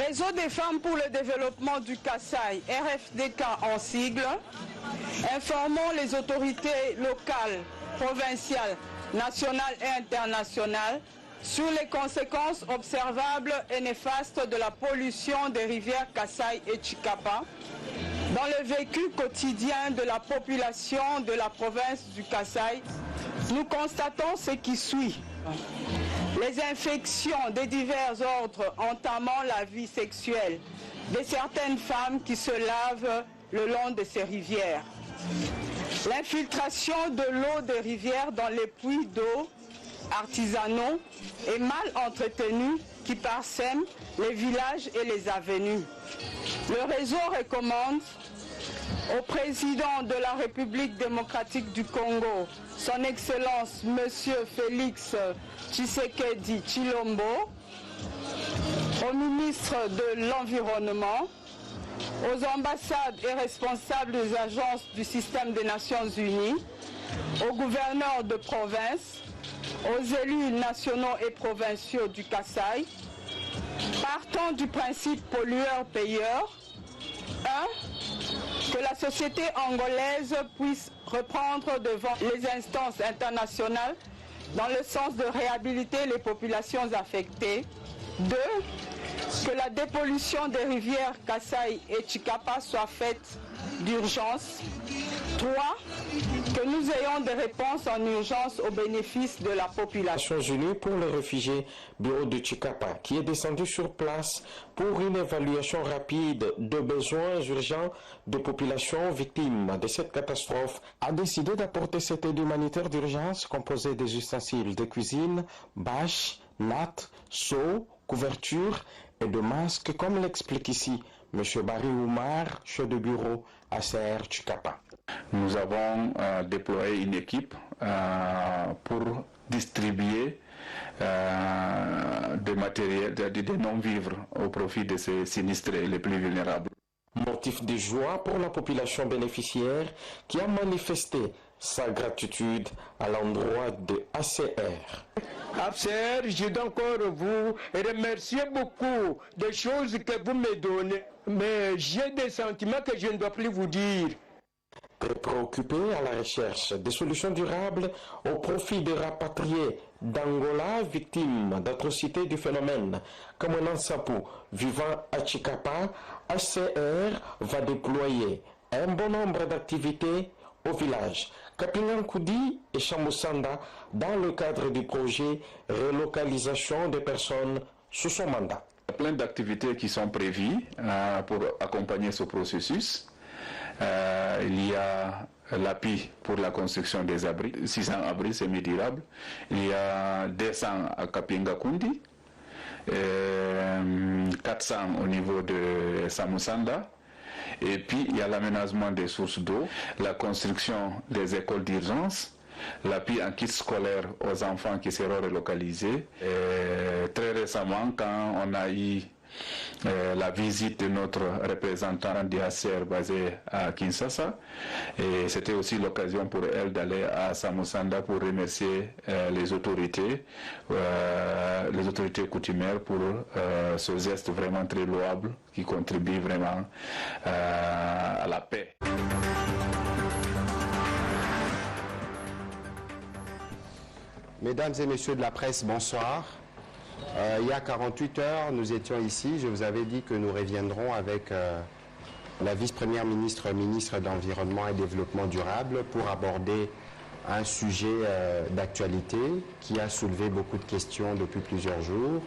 Réseau des femmes pour le développement du Kasaï, RFDK en sigle, informons les autorités locales, provinciales, nationales et internationales sur les conséquences observables et néfastes de la pollution des rivières Kasaï et Chikapa dans le vécu quotidien de la population de la province du Kasaï. Nous constatons ce qui suit. Les infections de divers ordres entamant la vie sexuelle de certaines femmes qui se lavent le long de ces rivières. L'infiltration de l'eau des rivières dans les puits d'eau artisanaux et mal entretenus qui parsèment les villages et les avenues. Le réseau recommande au président de la République démocratique du Congo, son Excellence Monsieur Félix Tshisekedi Tshilombo, au ministre de l'Environnement, aux ambassades et responsables des agences du système des Nations Unies, aux gouverneurs de province, aux élus nationaux et provinciaux du Kasaï, partant du principe pollueur-payeur. 1. Que la société angolaise puisse reprendre devant les instances internationales dans le sens de réhabiliter les populations affectées. 2. Que la dépollution des rivières Kasaï et Chikapa soit faite d'urgence. 3. Que nous ayons des réponses en urgence au bénéfice de la population. Nations Unies pour les réfugiés, bureau de Chikapa, qui est descendu sur place pour une évaluation rapide de besoins urgents de populations victimes de cette catastrophe, a décidé d'apporter cette aide humanitaire d'urgence composée des ustensiles de cuisine, bâches, nattes, seaux, couvertures et de masques, comme l'explique ici M. Barry Oumar, chef de bureau à CR Chikapa. Nous avons déployé une équipe pour distribuer des matériels, des non-vivres au profit de ces sinistrés les plus vulnérables. Motif de joie pour la population bénéficiaire qui a manifesté sa gratitude à l'endroit de ACR. ACR, je dois encore vous remercier beaucoup des choses que vous me donnez, mais j'ai des sentiments que je ne dois plus vous dire. Très préoccupé à la recherche des solutions durables au profit des rapatriés d'Angola victimes d'atrocités du phénomène, comme un Sapou vivant à Chikapa, HCR va déployer un bon nombre d'activités au village Kapingankoudi et Chamosanda dans le cadre du projet relocalisation des personnes sous son mandat. Il y a plein d'activités qui sont prévues pour accompagner ce processus. Il y a l'appui pour la construction des abris, 600 abris semi-durables. Il y a 200 à Kapingakundi, 400 au niveau de Samosanda. Et puis il y a l'aménagement des sources d'eau, la construction des écoles d'urgence, l'appui en kit scolaire aux enfants qui seront relocalisés. Et très récemment, quand on a eu la visite de notre représentant d'IACR basé à Kinshasa, et c'était aussi l'occasion pour elle d'aller à Samosanda pour remercier les autorités coutumières pour ce geste vraiment très louable qui contribue vraiment à la paix. Mesdames et messieurs de la presse, bonsoir. Il y a 48 heures, nous étions ici. Je vous avais dit que nous reviendrons avec la vice-première ministre, ministre de l'Environnement et Développement durable pour aborder un sujet d'actualité qui a soulevé beaucoup de questions depuis plusieurs jours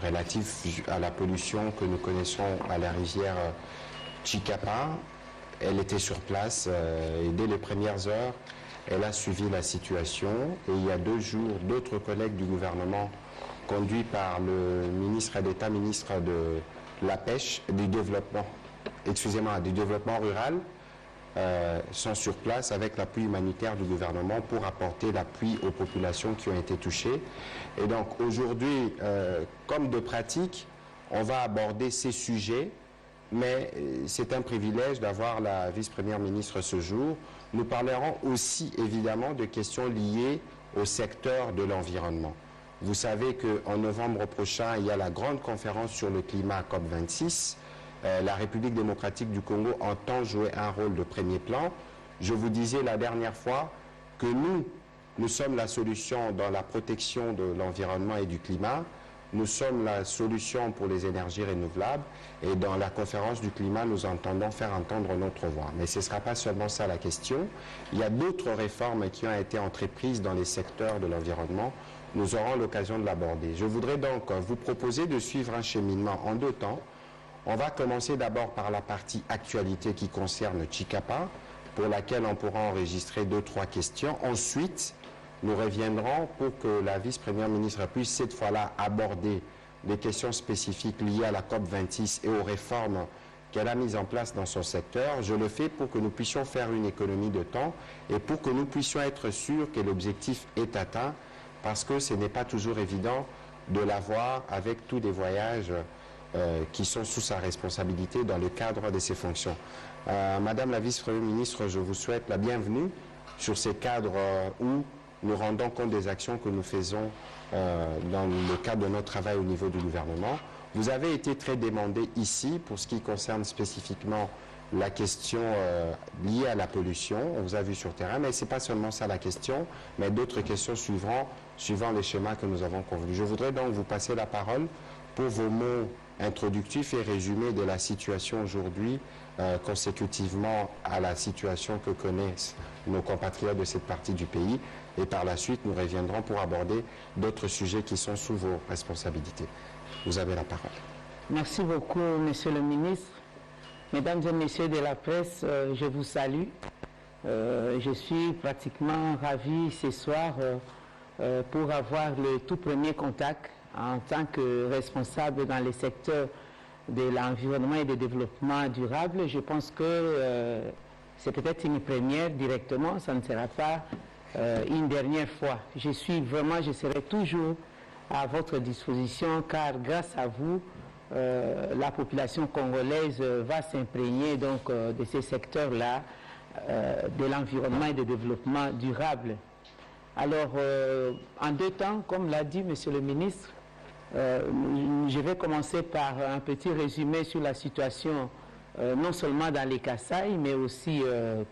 relatifs à la pollution que nous connaissons à la rivière Chikapa. Elle était sur place et dès les premières heures, elle a suivi la situation et il y a 2 jours, d'autres collègues du gouvernement conduits par le ministre d'État, ministre de la Pêche, du développement rural, sont sur place avec l'appui humanitaire du gouvernement pour apporter l'appui aux populations qui ont été touchées. Et donc aujourd'hui, comme de pratique, on va aborder ces sujets, mais c'est un privilège d'avoir la vice-première ministre ce jour. Nous parlerons aussi évidemment de questions liées au secteur de l'environnement. Vous savez qu'en novembre prochain, il y a la grande conférence sur le climat COP26. La République démocratique du Congo entend jouer un rôle de premier plan. Je vous disais la dernière fois que nous sommes la solution dans la protection de l'environnement et du climat. Nous sommes la solution pour les énergies renouvelables. Et dans la conférence du climat, nous entendons faire entendre notre voix. Mais ce ne sera pas seulement ça la question. Il y a d'autres réformes qui ont été entreprises dans les secteurs de l'environnement. Nous aurons l'occasion de l'aborder. Je voudrais donc vous proposer de suivre un cheminement en deux temps. On va commencer d'abord par la partie actualité qui concerne Chikapa, pour laquelle on pourra enregistrer 2-3 questions. Ensuite, nous reviendrons pour que la vice-première ministre puisse cette fois-là aborder des questions spécifiques liées à la COP26 et aux réformes qu'elle a mises en place dans son secteur. Je le fais pour que nous puissions faire une économie de temps et pour que nous puissions être sûrs que l'objectif est atteint, parce que ce n'est pas toujours évident de l'avoir avec tous des voyages qui sont sous sa responsabilité dans le cadre de ses fonctions. Madame la vice-première ministre, je vous souhaite la bienvenue sur ces cadres où nous rendons compte des actions que nous faisons dans le cadre de notre travail au niveau du gouvernement. Vous avez été très demandé ici pour ce qui concerne spécifiquement la question liée à la pollution. On vous a vu sur terrain, mais ce n'est pas seulement ça la question, mais d'autres questions suivront suivant les schémas que nous avons convenus. Je voudrais donc vous passer la parole pour vos mots introductifs et résumés de la situation aujourd'hui, consécutivement à la situation que connaissent nos compatriotes de cette partie du pays. Et par la suite, nous reviendrons pour aborder d'autres sujets qui sont sous vos responsabilités. Vous avez la parole. Merci beaucoup, Monsieur le ministre. Mesdames et Messieurs de la presse, je vous salue. Je suis pratiquement ravi ce soir pour avoir le tout premier contact en tant que responsable dans le secteur de l'environnement et du développement durable. Je pense que c'est peut-être une première directement, ça ne sera pas une dernière fois. Je serai toujours à votre disposition, car grâce à vous, la population congolaise va s'imprégner donc de ces secteurs-là, de l'environnement et du développement durable. Alors, en deux temps, comme l'a dit Monsieur le ministre, je vais commencer par un petit résumé sur la situation non seulement dans les Kasaï, mais aussi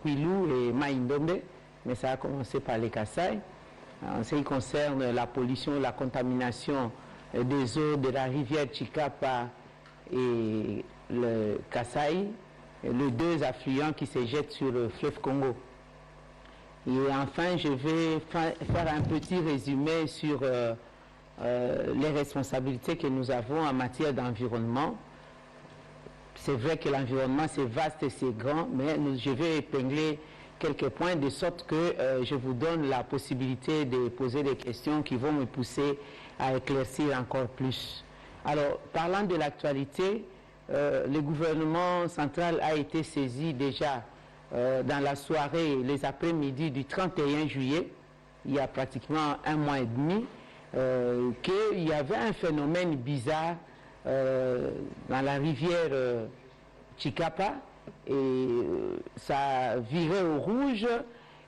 Kwilu et Maïndombe, mais ça a commencé par les Kasaï. En ce qui concerne la pollution, la contamination des eaux de la rivière Chikapa et le Kasaï, les deux affluents qui se jettent sur le fleuve Congo. Et enfin, je vais faire un petit résumé sur les responsabilités que nous avons en matière d'environnement. C'est vrai que l'environnement c'est vaste et c'est grand, mais je vais épingler quelques points de sorte que je vous donne la possibilité de poser des questions qui vont me pousser à éclaircir encore plus. Alors, parlant de l'actualité, le gouvernement central a été saisi déjà dans la soirée, les après-midi du 31 juillet, il y a pratiquement un mois et demi, qu'il y avait un phénomène bizarre dans la rivière Chikapa, et ça virait au rouge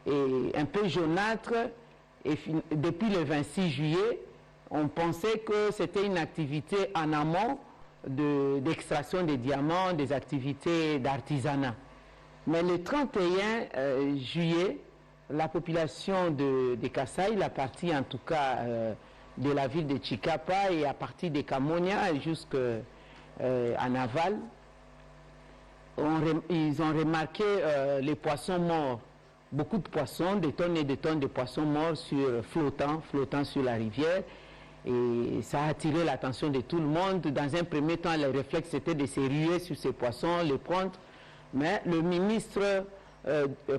et un peu jaunâtre, et depuis le 26 juillet, on pensait que c'était une activité en amont d'extraction des diamants, des activités d'artisanat. Mais le 31 juillet, la population de Kasaï, la partie en tout cas de la ville de Chikapa et à partir de Kamonia jusqu'en aval, ils ont remarqué les poissons morts, beaucoup de poissons, des tonnes et des tonnes de poissons morts flottant sur la rivière. Et ça a attiré l'attention de tout le monde. Dans un premier temps, le réflexe était de se ruer sur ces poissons, les prendre. Mais le ministre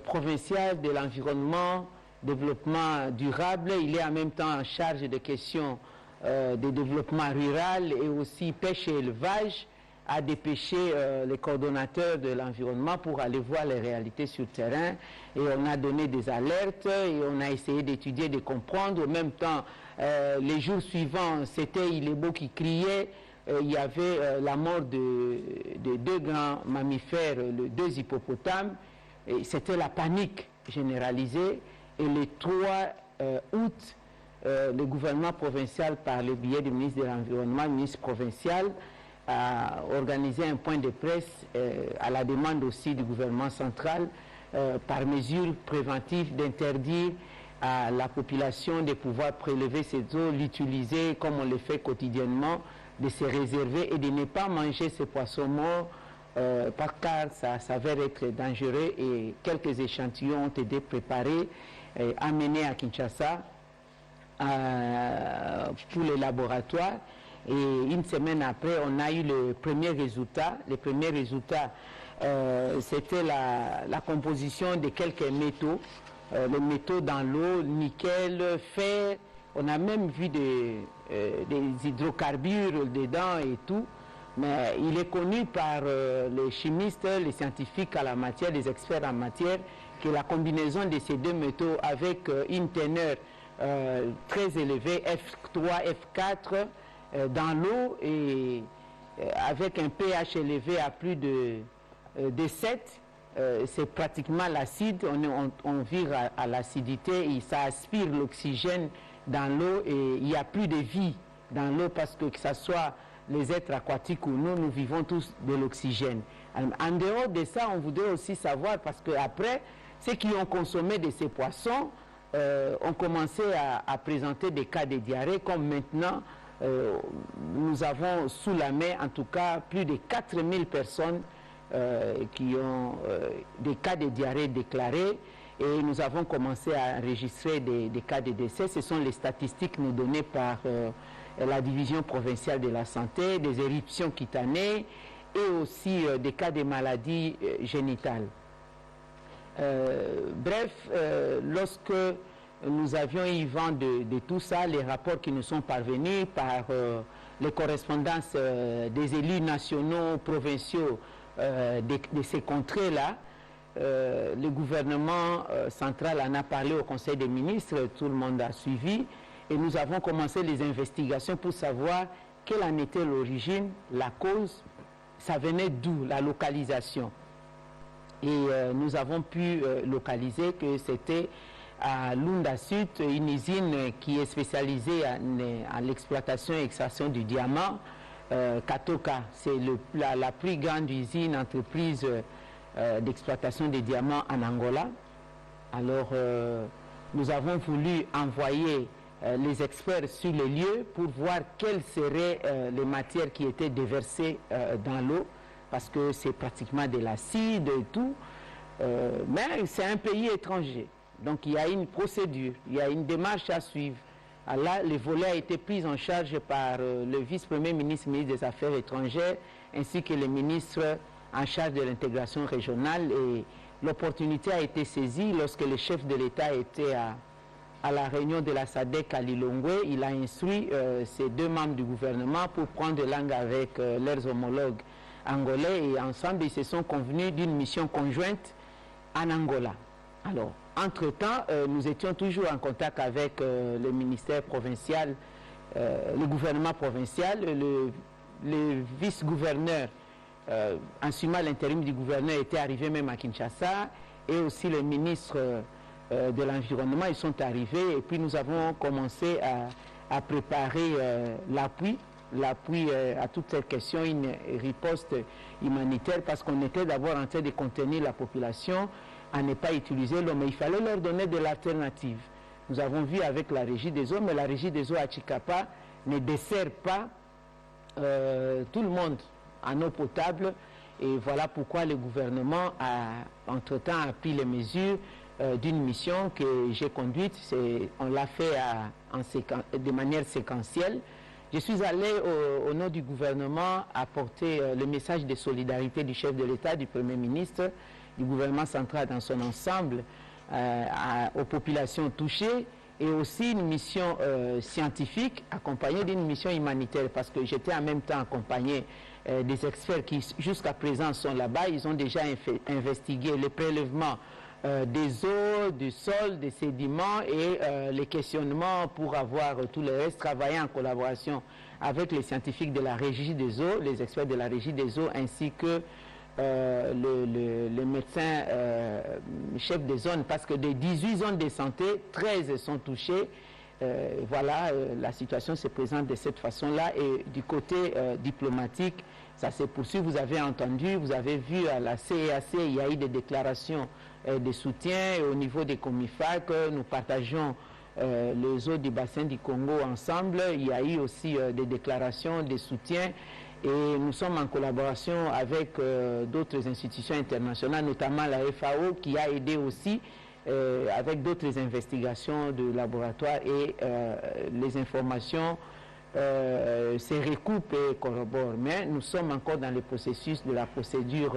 provincial de l'environnement, développement durable, il est en même temps en charge des questions de développement rural et aussi pêche et élevage, a dépêché les coordonnateurs de l'environnement pour aller voir les réalités sur le terrain. Et on a donné des alertes et on a essayé d'étudier, de comprendre. En même temps, les jours suivants, c'était Ilebo qui criait. Il y avait la mort de deux grands mammifères, les deux hippopotames. C'était la panique généralisée. Et le 3 août, le gouvernement provincial, par le biais du ministre de l'Environnement, le ministre provincial, a organisé un point de presse à la demande aussi du gouvernement central, par mesure préventive d'interdire à la population de pouvoir prélever cette eau, l'utiliser comme on le fait quotidiennement, de se réserver et de ne pas manger ces poissons morts, car ça s'avère être dangereux, et quelques échantillons ont été préparés, amenés à Kinshasa pour les laboratoires. Et une semaine après, on a eu le premier résultat. Le premier résultat, c'était la composition de quelques métaux. Les métaux dans l'eau, nickel, fer. On a même vu des hydrocarbures dedans et tout. Mais il est connu par les chimistes, les scientifiques à la matière, les experts en matière, que la combinaison de ces deux métaux avec une teneur très élevée, F3, F4, dans l'eau, et avec un pH élevé à plus de 7, c'est pratiquement l'acide. On vire à l'acidité et ça aspire l'oxygène dans l'eau, et il n'y a plus de vie dans l'eau, parce que ce soit les êtres aquatiques ou nous vivons tous de l'oxygène. En dehors de ça, on voudrait aussi savoir, parce qu'après, ceux qui ont consommé de ces poissons ont commencé à présenter des cas de diarrhée, comme maintenant, nous avons sous la main, en tout cas, plus de 4000 personnes qui ont des cas de diarrhée déclarés, et nous avons commencé à enregistrer des cas de décès. Ce sont les statistiques nous données par la division provinciale de la santé, des éruptions cutanées et aussi des cas de maladies génitales. Bref, lorsque nous avions eu vent de tout ça, les rapports qui nous sont parvenus par les correspondances des élus nationaux, provinciaux de ces contrées-là, le gouvernement central en a parlé au Conseil des ministres, tout le monde a suivi, et nous avons commencé les investigations pour savoir quelle en était l'origine, la cause, ça venait d'où, la localisation. Et nous avons pu localiser que c'était à Lunda Sud, une usine qui est spécialisée en l'exploitation et extraction du diamant, Katoka. C'est la plus grande usine, entreprise d'exploitation des diamants en Angola. Alors, nous avons voulu envoyer les experts sur les lieux pour voir quelles seraient les matières qui étaient déversées dans l'eau, parce que c'est pratiquement de l'acide et tout. Mais c'est un pays étranger. Donc il y a une procédure, il y a une démarche à suivre. Alors là, le volet a été pris en charge par le vice-premier ministre, ministre des Affaires étrangères, ainsi que le ministre en charge de l'intégration régionale. Et l'opportunité a été saisie lorsque le chef de l'État était à la réunion de la SADC à Lilongwe. Il a instruit ces deux membres du gouvernement pour prendre langue avec leurs homologues angolais, et ensemble ils se sont convenus d'une mission conjointe en Angola. Alors, entre-temps, nous étions toujours en contact avec le ministère provincial, le gouvernement provincial, le vice-gouverneur, assumant l'intérim du gouverneur, était arrivé même à Kinshasa, et aussi le ministre de l'Environnement, ils sont arrivés, et puis nous avons commencé à préparer l'appui à toute cette question, une riposte humanitaire, parce qu'on était d'abord en train de contenir la population à ne pas utiliser l'eau, mais il fallait leur donner de l'alternative. Nous avons vu avec la régie des eaux, mais la régie des eaux à Chikapa ne dessert pas tout le monde en eau potable, et voilà pourquoi le gouvernement entre-temps a pris les mesures d'une mission que j'ai conduite. On l'a fait de manière séquentielle. Je suis allé au nom du gouvernement apporter le message de solidarité du chef de l'État, du Premier ministre, du gouvernement central dans son ensemble aux populations touchées, et aussi une mission scientifique accompagnée d'une mission humanitaire, parce que j'étais en même temps accompagné des experts qui jusqu'à présent sont là-bas. Ils ont déjà investigué le prélèvement des eaux, du sol, des sédiments et les questionnements pour avoir tout le reste, travailler en collaboration avec les scientifiques de la régie des eaux, les experts de la régie des eaux, ainsi que le médecin chef de zone, parce que des 18 zones de santé, 13 sont touchées Voilà, la situation se présente de cette façon-là. Et du côté diplomatique, ça se poursuit. Vous avez entendu, vous avez vu à la CEAC, il y a eu des déclarations de soutien. Et au niveau des COMIFAC, nous partageons les eaux du bassin du Congo ensemble. Il y a eu aussi des déclarations de soutien. Et nous sommes en collaboration avec d'autres institutions internationales, notamment la FAO, qui a aidé aussi avec d'autres investigations de laboratoire, et les informations se recoupent et corroborent. Mais nous sommes encore dans le processus de la procédure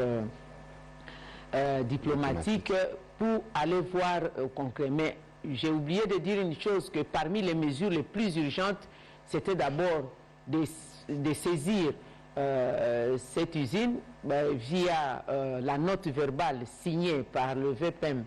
diplomatique pour aller voir concret. Mais j'ai oublié de dire une chose, que parmi les mesures les plus urgentes, c'était d'abord de saisir cette usine via la note verbale signée par le VPM,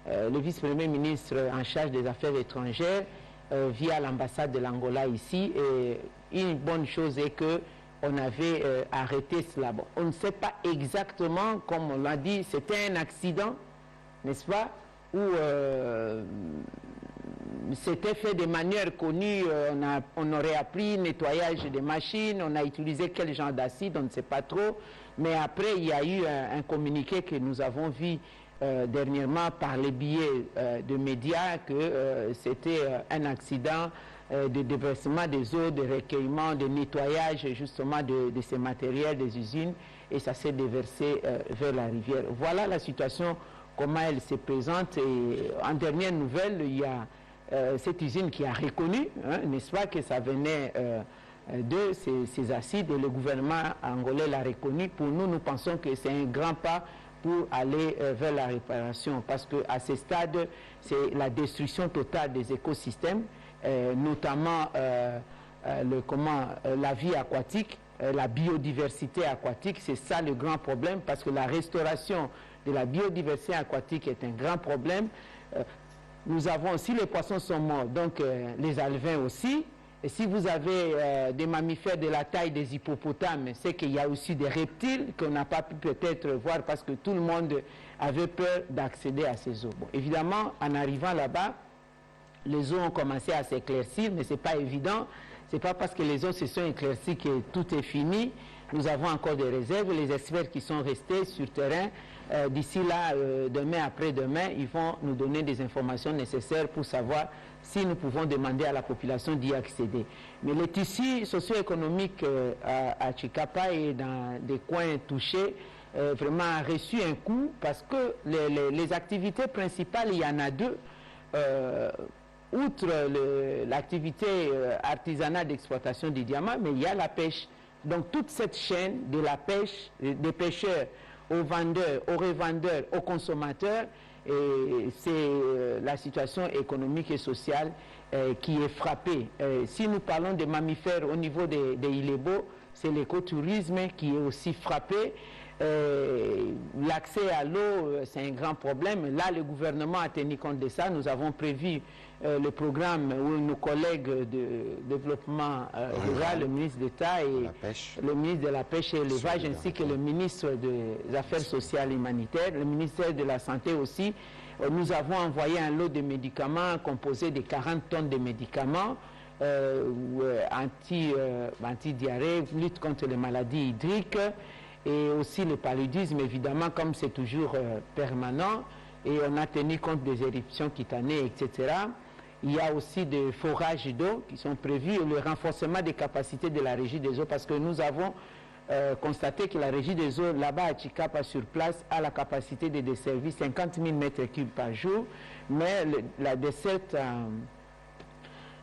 le vice-premier ministre en charge des affaires étrangères, via l'ambassade de l'Angola ici. Et une bonne chose est que on avait arrêté cela. Bon, on ne sait pas exactement, comme on l'a dit, c'était un accident, n'est-ce pas, où c'était fait de manière connue. On aurait appris nettoyage des machines, on a utilisé quel genre d'acide, on ne sait pas trop. Mais après, il y a eu un communiqué que nous avons vu dernièrement par les billets de médias, que c'était un accident de déversement des eaux, de recueillement, de nettoyage justement de ces matériels des usines, et ça s'est déversé vers la rivière. Voilà la situation, comment elle se présente. Et en dernière nouvelle, il y a cette usine qui a reconnu, n'est-ce pas, que ça venait de ces acides, et le gouvernement angolais l'a reconnu. Pour nous, nous pensons que c'est un grand pas pour aller vers la réparation, parce qu'à ce stade, c'est la destruction totale des écosystèmes, notamment la vie aquatique, la biodiversité aquatique. C'est ça le grand problème, parce que la restauration de la biodiversité aquatique est un grand problème. Nous avons aussi, les poissons sont morts, donc les alevins aussi. Et si vous avez des mammifères de la taille des hippopotames, c'est qu'il y a aussi des reptiles qu'on n'a pas pu peut-être voir, parce que tout le monde avait peur d'accéder à ces eaux. Bon, évidemment, en arrivant là-bas, les eaux ont commencé à s'éclaircir, mais ce n'est pas évident. Ce n'est pas parce que les eaux se sont éclaircies que tout est fini. Nous avons encore des réserves. Les experts qui sont restés sur terrain, d'ici là, demain, après-demain, ils vont nous donner des informations nécessaires pour savoir si nous pouvons demander à la population d'y accéder. Mais le tissu socio-économique à Chikapa et dans des coins touchés, vraiment a reçu un coup, parce que les activités principales, il y en a deux. Outre l'activité artisanale d'exploitation du diamant, mais il y a la pêche. Donc toute cette chaîne de la pêche, des pêcheurs aux vendeurs, aux revendeurs, aux consommateurs, c'est la situation économique et sociale qui est frappée. Si nous parlons des mammifères au niveau des Ilebo, c'est l'écotourisme qui est aussi frappé. L'accès à l'eau, c'est un grand problème. Là, le gouvernement a tenu compte de ça. Nous avons prévu le programme où nos collègues de développement rural, le ministre d'État et le ministre de la Pêche et l'Élevage, ainsi que le ministre des Affaires sociales et humanitaires, le ministère de la Santé aussi, nous avons envoyé un lot de médicaments composé de 40 tonnes de médicaments anti-diarrhée, lutte contre les maladies hydriques, et aussi le paludisme, évidemment, comme c'est toujours permanent, et on a tenu compte des éruptions cutanées, etc. Il y a aussi des forages d'eau qui sont prévus, et le renforcement des capacités de la régie des eaux, parce que nous avons constaté que la régie des eaux, là-bas à Chikapa, sur place, a la capacité de desservir 50 000 mètres cubes par jour, mais la desserte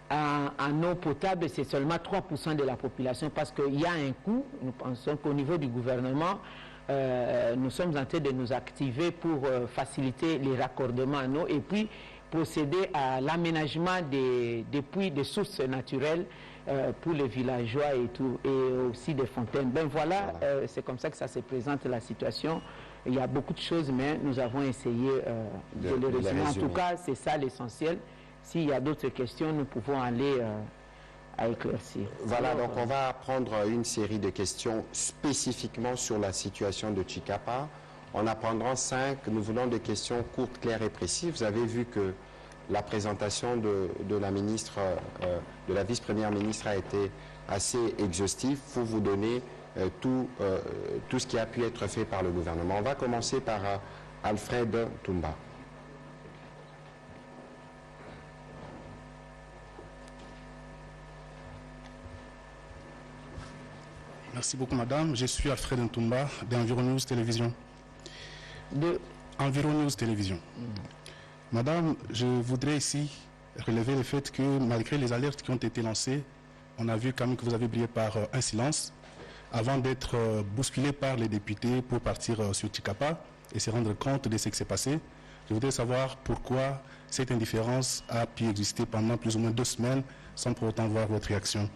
en eau potable, c'est seulement 3% de la population, parce qu'il y a un coût. Nous pensons qu'au niveau du gouvernement, nous sommes en train de nous activer pour faciliter les raccordements en eau, et puis procéder à l'aménagement des puits, des sources naturelles pour les villageois et tout, et aussi des fontaines. Ben voilà, c'est comme ça que ça se présente, la situation. Il y a beaucoup de choses, mais nous avons essayé de les résumer. En tout cas, c'est ça l'essentiel. S'il y a d'autres questions, nous pouvons aller à éclaircir. Voilà, donc on va prendre une série de questions spécifiquement sur la situation de Chikapa. On en prendra 5. Nous voulons des questions courtes, claires et précises. Vous avez vu que la présentation de la ministre, de la vice-première ministre a été assez exhaustive pour vous donner tout ce qui a pu être fait par le gouvernement. On va commencer par Alfred Toumba. Merci beaucoup, madame. Je suis Alfred Ntumba d'Environews Télévision. De Environews Télévision. Madame, je voudrais ici relever le fait que malgré les alertes qui ont été lancées, on a vu quand même que vous avez brillé par un silence avant d'être bousculé par les députés pour partir sur Tchikapa et se rendre compte de ce qui s'est passé. Je voudrais savoir pourquoi cette indifférence a pu exister pendant plus ou moins 2 semaines sans pour autant voir votre réaction.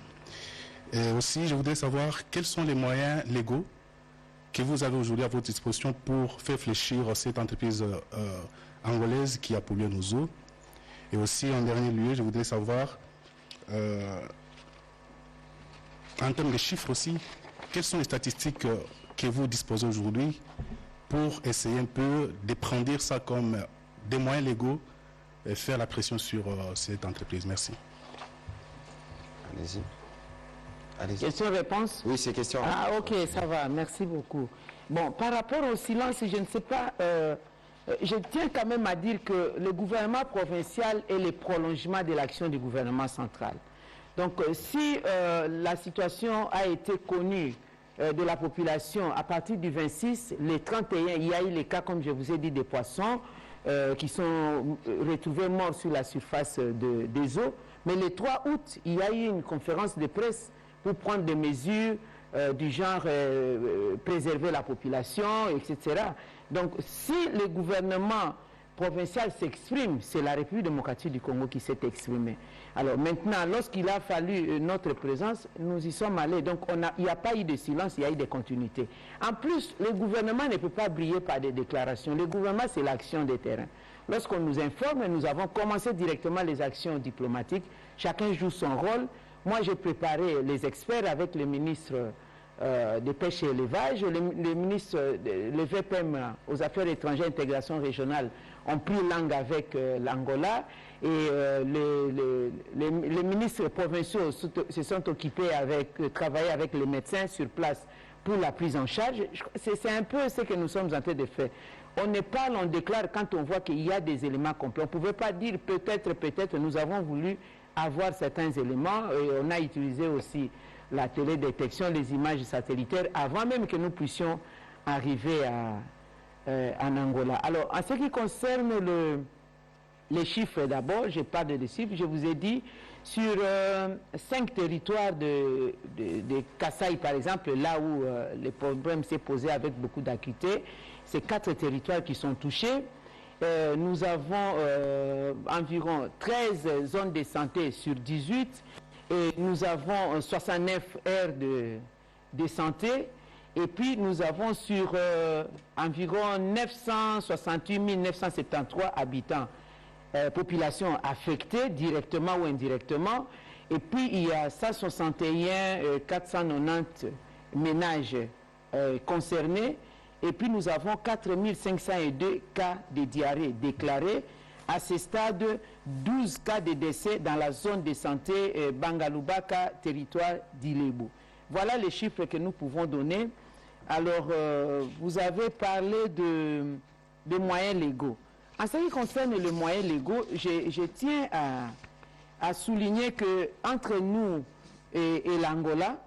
Et aussi, je voudrais savoir quels sont les moyens légaux que vous avez aujourd'hui à votre disposition pour faire fléchir cette entreprise angolaise qui a pollué nos eaux. Et aussi, en dernier lieu, je voudrais savoir, en termes de chiffres aussi, quelles sont les statistiques que vous disposez aujourd'hui pour essayer un peu de prendre ça comme des moyens légaux et faire la pression sur cette entreprise. Merci. Allez-y. Question-réponse? Oui, c'est question. Ah, ok, ça va, merci beaucoup. Bon, par rapport au silence, je ne sais pas, je tiens quand même à dire que le gouvernement provincial est le prolongement de l'action du gouvernement central. Donc, si la situation a été connue de la population à partir du 26, le 31, il y a eu les cas, comme je vous ai dit, des poissons qui sont retrouvés morts sur la surface des eaux. Mais le 3 août, il y a eu une conférence de presse pour prendre des mesures du genre préserver la population, etc. Donc, si le gouvernement provincial s'exprime, c'est la République démocratique du Congo qui s'est exprimée. Alors maintenant, lorsqu'il a fallu notre présence, nous y sommes allés. Donc, il n'y a pas eu de silence, il y a eu des continuités. En plus, le gouvernement ne peut pas briller par des déclarations. Le gouvernement, c'est l'action des terrains. Lorsqu'on nous informe, nous avons commencé directement les actions diplomatiques. Chacun joue son rôle. Moi, j'ai préparé les experts avec le ministre de Pêche et Élevage, le ministre, le VPM aux Affaires étrangères et intégration régionale ont pris langue avec l'Angola et les ministres provinciaux se sont occupés travailler avec les médecins sur place pour la prise en charge. C'est un peu ce que nous sommes en train de faire. On ne parle, on déclare quand on voit qu'il y a des éléments complets. On ne pouvait pas dire peut-être, nous avons voulu avoir certains éléments et on a utilisé aussi la télédétection, les images satellitaires avant même que nous puissions arriver en Angola. Alors, en ce qui concerne les chiffres d'abord, je parle des chiffres, je vous ai dit, sur 5 territoires de Kasaï par exemple, là où le problème s'est posé avec beaucoup d'acuité, c'est 4 territoires qui sont touchés. Nous avons environ 13 zones de santé sur 18 et nous avons 69 aires de santé et puis nous avons sur environ 968 973 habitants, population affectée directement ou indirectement, et puis il y a 161 490 ménages concernés. Et puis nous avons 4502 cas de diarrhée déclarés. À ce stade, 12 cas de décès dans la zone de santé Bangalubaka, territoire d'Ilebo. Voilà les chiffres que nous pouvons donner. Alors, vous avez parlé de moyens légaux. En ce qui concerne les moyens légaux, je tiens à souligner qu'entre nous et l'Angola,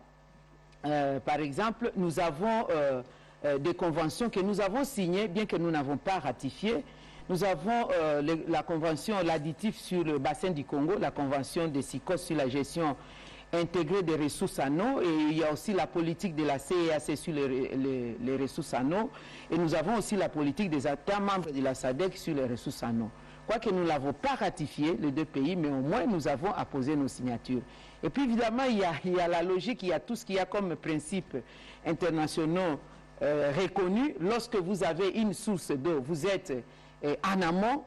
par exemple, nous avons des conventions que nous avons signées, bien que nous n'avons pas ratifiées. Nous avons la convention, l'additif sur le bassin du Congo, la convention de SICOS sur la gestion intégrée des ressources en eau, et il y a aussi la politique de la CEAC sur les ressources en eau, et nous avons aussi la politique des États membres de la SADC sur les ressources en eau. Quoique nous ne l'avons pas ratifié, les 2 pays, mais au moins nous avons apposé nos signatures. Et puis évidemment, il y a la logique, il y a tout ce qu'il y a comme principes internationaux reconnu. Lorsque vous avez une source d'eau, vous êtes en amont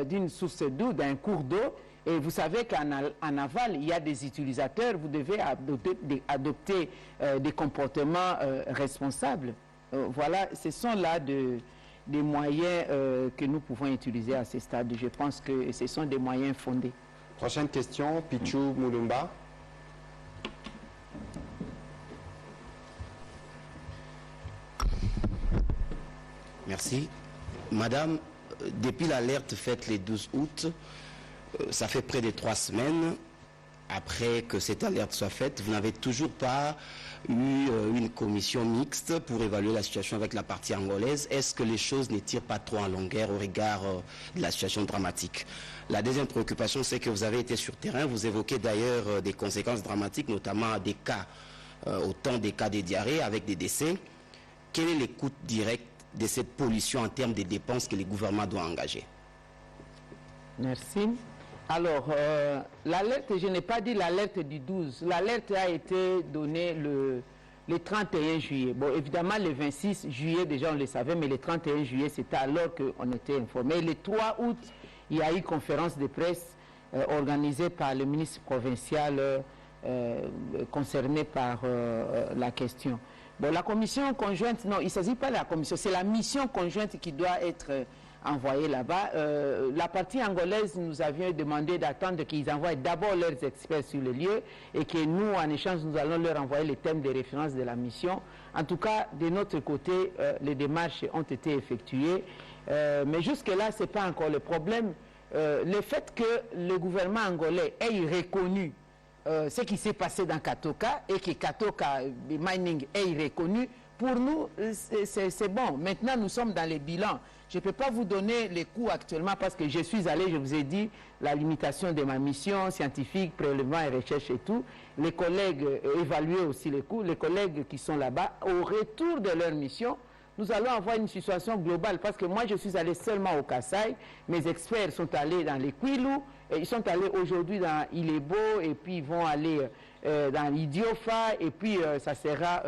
d'une source d'eau, d'un cours d'eau, et vous savez qu'en aval, il y a des utilisateurs, vous devez adopter des comportements responsables. Voilà, ce sont là des moyens que nous pouvons utiliser à ce stade. Je pense que ce sont des moyens fondés. Prochaine question, Pichou Moulumba. Merci. Madame, depuis l'alerte faite le 12 août, ça fait près de 3 semaines après que cette alerte soit faite, vous n'avez toujours pas eu une commission mixte pour évaluer la situation avec la partie angolaise. Est-ce que les choses ne tirent pas trop en longueur au regard de la situation dramatique? La deuxième préoccupation, c'est que vous avez été sur terrain. Vous évoquez d'ailleurs des conséquences dramatiques, notamment des cas, autant des cas de diarrhée avec des décès. Quel est le coût direct de cette pollution en termes de dépenses que le gouvernement doit engager? Merci. Alors, l'alerte, je n'ai pas dit l'alerte du 12. L'alerte a été donnée le 31 juillet. Bon, évidemment, le 26 juillet, déjà, on le savait, mais le 31 juillet, c'était alors qu'on était informé. Le 3 août, il y a eu conférence de presse organisée par le ministre provincial concerné par la question. Bon, la commission conjointe, non, il ne s'agit pas de la commission, c'est la mission conjointe qui doit être envoyée là-bas. La partie angolaise, nous avions demandé d'attendre qu'ils envoient d'abord leurs experts sur le lieu et que nous, en échange, nous allons leur envoyer les thèmes de référence de la mission. En tout cas, de notre côté, les démarches ont été effectuées. Mais jusque-là, ce n'est pas encore le problème. Le fait que le gouvernement angolais ait reconnu ce qui s'est passé dans Katoka et que Katoka Mining est reconnu, pour nous, c'est bon. Maintenant, nous sommes dans les bilans. Je ne peux pas vous donner les coûts actuellement parce que je suis allé, je vous ai dit, la limitation de ma mission scientifique, prélèvement et recherche et tout. Les collègues évaluaient aussi les coûts. Les collègues qui sont là-bas, au retour de leur mission, nous allons avoir une situation globale parce que moi, je suis allé seulement au Kasaï. Mes experts sont allés dans les Kwilu. Ils sont allés aujourd'hui dans Ilebo et puis ils vont aller dans l'Idiofa et puis ça sera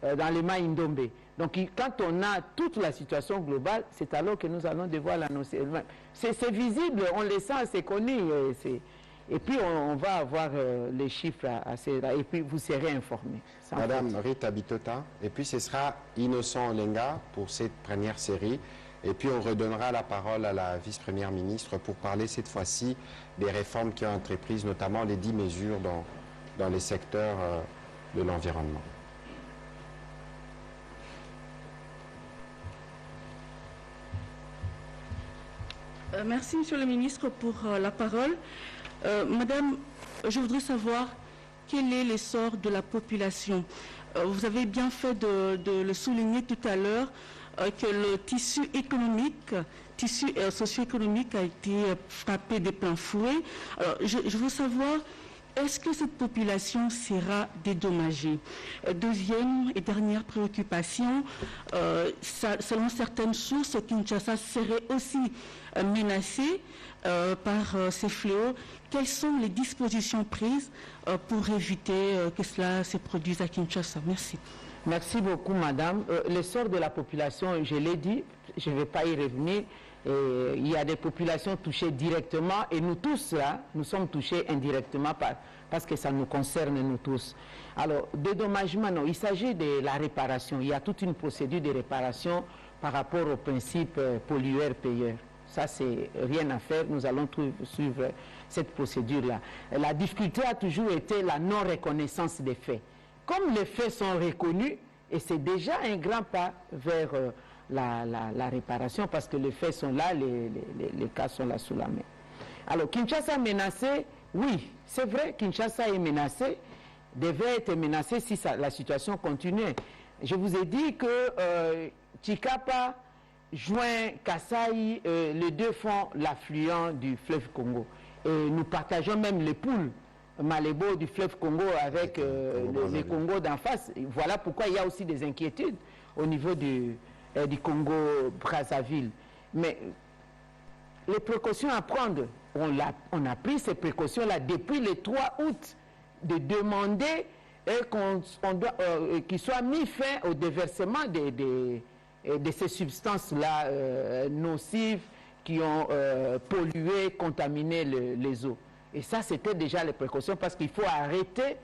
dans les Maïndombe. Donc quand on a toute la situation globale, c'est alors que nous allons devoir l'annoncer. C'est visible, on le sent, c'est connu. Et puis on va avoir les chiffres et puis vous serez informés. Madame Rita Bitota, et puis ce sera Innocent Olenga pour cette première série. Et puis on redonnera la parole à la vice-première ministre pour parler cette fois-ci des réformes qui ont entreprises, notamment les 10 mesures dans les secteurs de l'environnement. Merci, Monsieur le ministre, pour la parole. Madame, je voudrais savoir quel est l'essor de la population. Vous avez bien fait de le souligner tout à l'heure, que le tissu économique, tissu socio-économique a été frappé de plein fouet. Alors, je veux savoir, est-ce que cette population sera dédommagée? Deuxième et dernière préoccupation, selon certaines sources, Kinshasa serait aussi menacée par ces fléaux. Quelles sont les dispositions prises pour éviter que cela se produise à Kinshasa? Merci. Merci beaucoup, madame. L'essor de la population, je l'ai dit, je ne vais pas y revenir. Il y a des populations touchées directement et nous tous, là, nous sommes touchés indirectement parce que ça nous concerne, nous tous. Alors, dédommagement, non, il s'agit de la réparation. Il y a toute une procédure de réparation par rapport au principe pollueur-payeur. Ça, c'est rien à faire. Nous allons suivre cette procédure-là. La difficulté a toujours été la non-reconnaissance des faits. Comme les faits sont reconnus, et c'est déjà un grand pas vers la réparation, parce que les faits sont là, les cas sont là sous la main. Alors, Kinshasa menacé, oui, c'est vrai, Kinshasa est menacé, devait être menacé si la situation continuait. Je vous ai dit que Chikapa joint Kasaï, les deux font l'affluent du fleuve Congo. Et nous partageons même les poules Malébo du fleuve Congo avec les Congo d'en face. Voilà pourquoi il y a aussi des inquiétudes au niveau du Congo-Brazzaville. Mais les précautions à prendre, on a pris ces précautions-là depuis le 3 août, de demander qu'il soit mis fin au déversement de ces substances-là nocives qui ont pollué, contaminé les eaux. Et ça, c'était déjà les précautions parce qu'il faut arrêter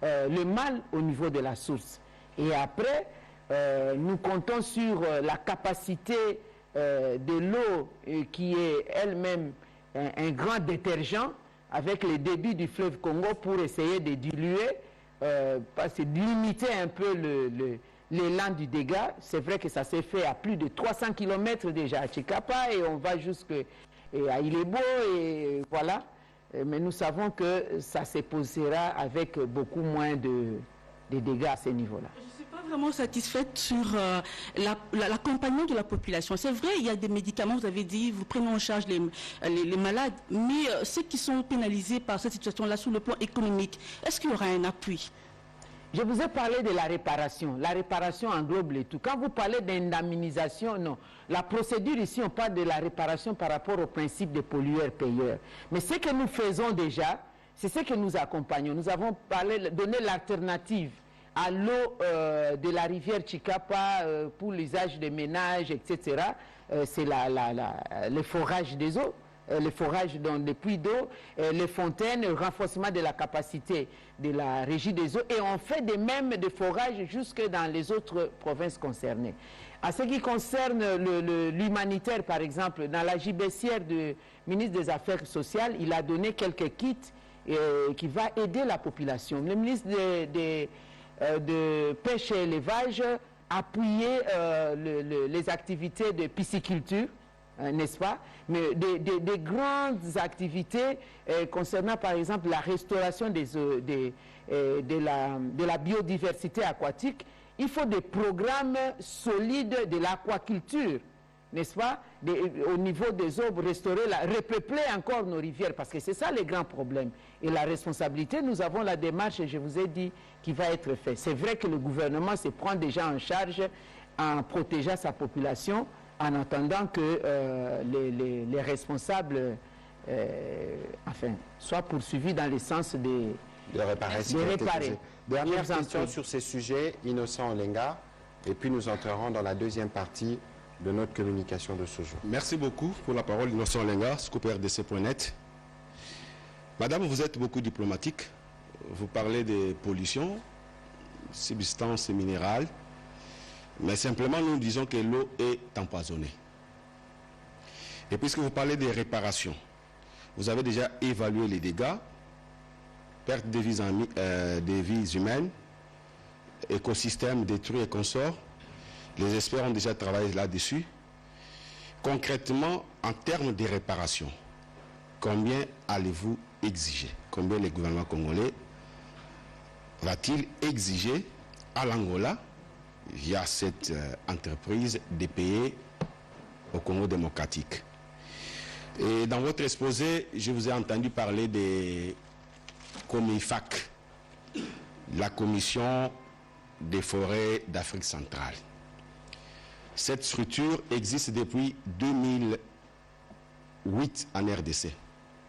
le mal au niveau de la source. Et après, nous comptons sur la capacité de l'eau qui est elle-même un grand détergent avec les débits du fleuve Congo pour essayer de diluer, de limiter un peu l'élan du dégât. C'est vrai que ça s'est fait à plus de 300 km déjà à Chikapa et on va jusqu'à Ilebo et voilà. Mais nous savons que ça se posera avec beaucoup moins de dégâts à ce niveau-là. Je ne suis pas vraiment satisfaite sur l'accompagnement de la population. C'est vrai, il y a des médicaments, vous avez dit, vous prenez en charge les malades, mais ceux qui sont pénalisés par cette situation-là sur le plan économique, est-ce qu'il y aura un appui? Je vous ai parlé de la réparation. La réparation englobe les tout. Quand vous parlez d'indemnisation, non. La procédure ici, on parle de la réparation par rapport au principe de pollueur-payeur. Mais ce que nous faisons déjà, c'est ce que nous accompagnons. Nous avons donné l'alternative à l'eau de la rivière Chikapa pour l'usage des ménages, etc. C'est le forage des eaux. Le forage dans les puits d'eau, les fontaines, le renforcement de la capacité de la régie des eaux. Et on fait de même de forage jusque dans les autres provinces concernées. À ce qui concerne l'humanitaire, par exemple, dans la gibecière du ministre des Affaires sociales, il a donné quelques kits qui vont aider la population. Le ministre de Pêche et Élevage a appuyé les activités de pisciculture, n'est-ce pas? Mais des grandes activités concernant par exemple la restauration de la biodiversité aquatique. Il faut des programmes solides de l'aquaculture, n'est-ce pas? Au niveau des eaux, restaurer, repeupler encore nos rivières, parce que c'est ça le grand problème. Et la responsabilité, nous avons la démarche, je vous ai dit, qui va être faite. C'est vrai que le gouvernement se prend déjà en charge en protégeant sa population, en attendant que les responsables soient poursuivis dans le sens de réparer. Dernière question sur ces sujets, Innocent Olenga, et puis nous entrerons dans la deuxième partie de notre communication de ce jour. Merci beaucoup pour la parole, Innocent Olenga, Scoop RDC.net. Madame, vous êtes beaucoup diplomatique. Vous parlez des pollutions, substances minérales. Mais simplement, nous disons que l'eau est empoisonnée. Et puisque vous parlez des réparations, vous avez déjà évalué les dégâts, perte de vies humaines, écosystèmes détruits et consorts. Les experts ont déjà travaillé là-dessus. Concrètement, en termes de réparations, combien allez-vous exiger? Combien le gouvernement congolais va-t-il exiger à l'Angola, via cette entreprise, de payer au Congo démocratique? Et dans votre exposé, je vous ai entendu parler des COMIFAC, la Commission des forêts d'Afrique centrale. Cette structure existe depuis 2008 en RDC,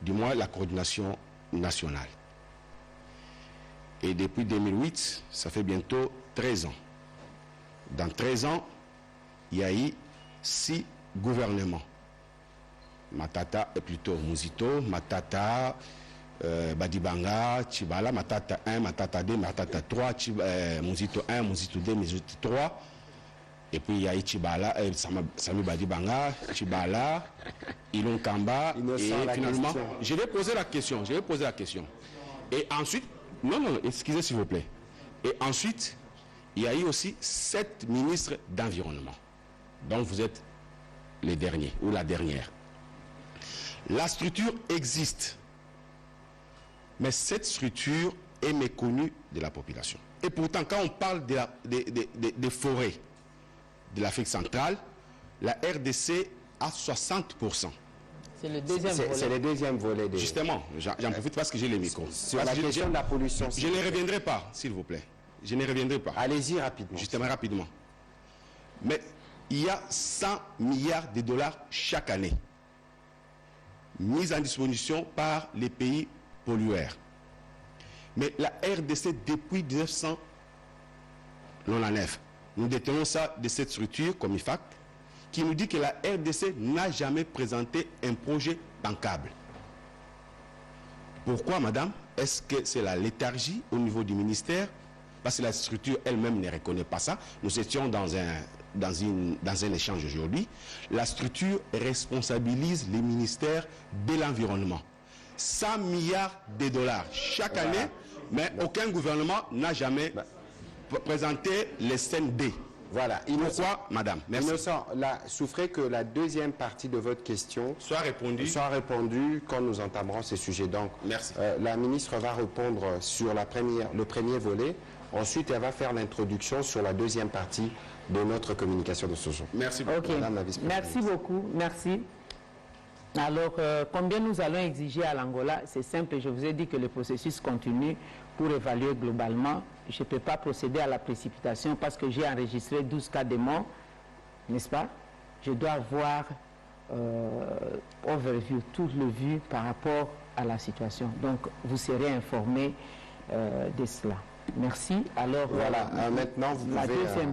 du moins la coordination nationale. Et depuis 2008, ça fait bientôt 13 ans. Dans 13 ans, il y a eu 6 gouvernements. Matata, plutôt Muzito, Matata, Badibanga, Chibala, Matata 1, Matata 2, Matata 3, Muzito 1, Muzito 2, Muzito 3. Et puis il y a eu Chibala, Sami Badibanga, Chibala, Ilon Kamba. Et finalement, je vais poser la question. Et ensuite, non, excusez s'il vous plaît. Et ensuite, il y a eu aussi 7 ministres d'environnement. Donc vous êtes les derniers ou la dernière. La structure existe. Mais cette structure est méconnue de la population. Et pourtant, quand on parle des forêts de l'Afrique centrale, la RDC a 60%. C'est le deuxième volet. C'est le deuxième volet. Justement, j'en profite parce que j'ai les micros. Sur la question de la pollution. Je ne reviendrai pas, s'il vous plaît. Je ne reviendrai pas. Allez-y rapidement. Justement, rapidement. Mais il y a 100 milliards de dollars chaque année mis en disposition par les pays pollueurs. Mais la RDC, depuis 1999, nous détenons ça de cette structure comme IFAC, qui nous dit que la RDC n'a jamais présenté un projet bancable. Pourquoi, madame? Est-ce que c'est la léthargie au niveau du ministère? parce que la structure elle-même ne reconnaît pas ça. Nous étions dans un échange aujourd'hui. La structure responsabilise les ministères de l'environnement. 100 milliards de dollars chaque année, mais aucun gouvernement n'a jamais présenté les CND. Voilà. Pourquoi, madame? Merci. Innocent, souffrez que la deuxième partie de votre question soit répondue quand nous entamerons ces sujets. Donc, merci. La ministre va répondre sur le premier volet. Ensuite, elle va faire l'introduction sur la deuxième partie de notre communication de ce jour. Merci beaucoup, madame la vice-présidente. Merci beaucoup. Merci. Alors, combien nous allons exiger à l'Angola? C'est simple, je vous ai dit que le processus continue pour évaluer globalement. Je ne peux pas procéder à la précipitation parce que j'ai enregistré 12 cas de mort, n'est-ce pas? Je dois avoir overview, tout le vu par rapport à la situation. Donc, vous serez informés de cela. Merci. Alors, voilà, maintenant, vous pouvez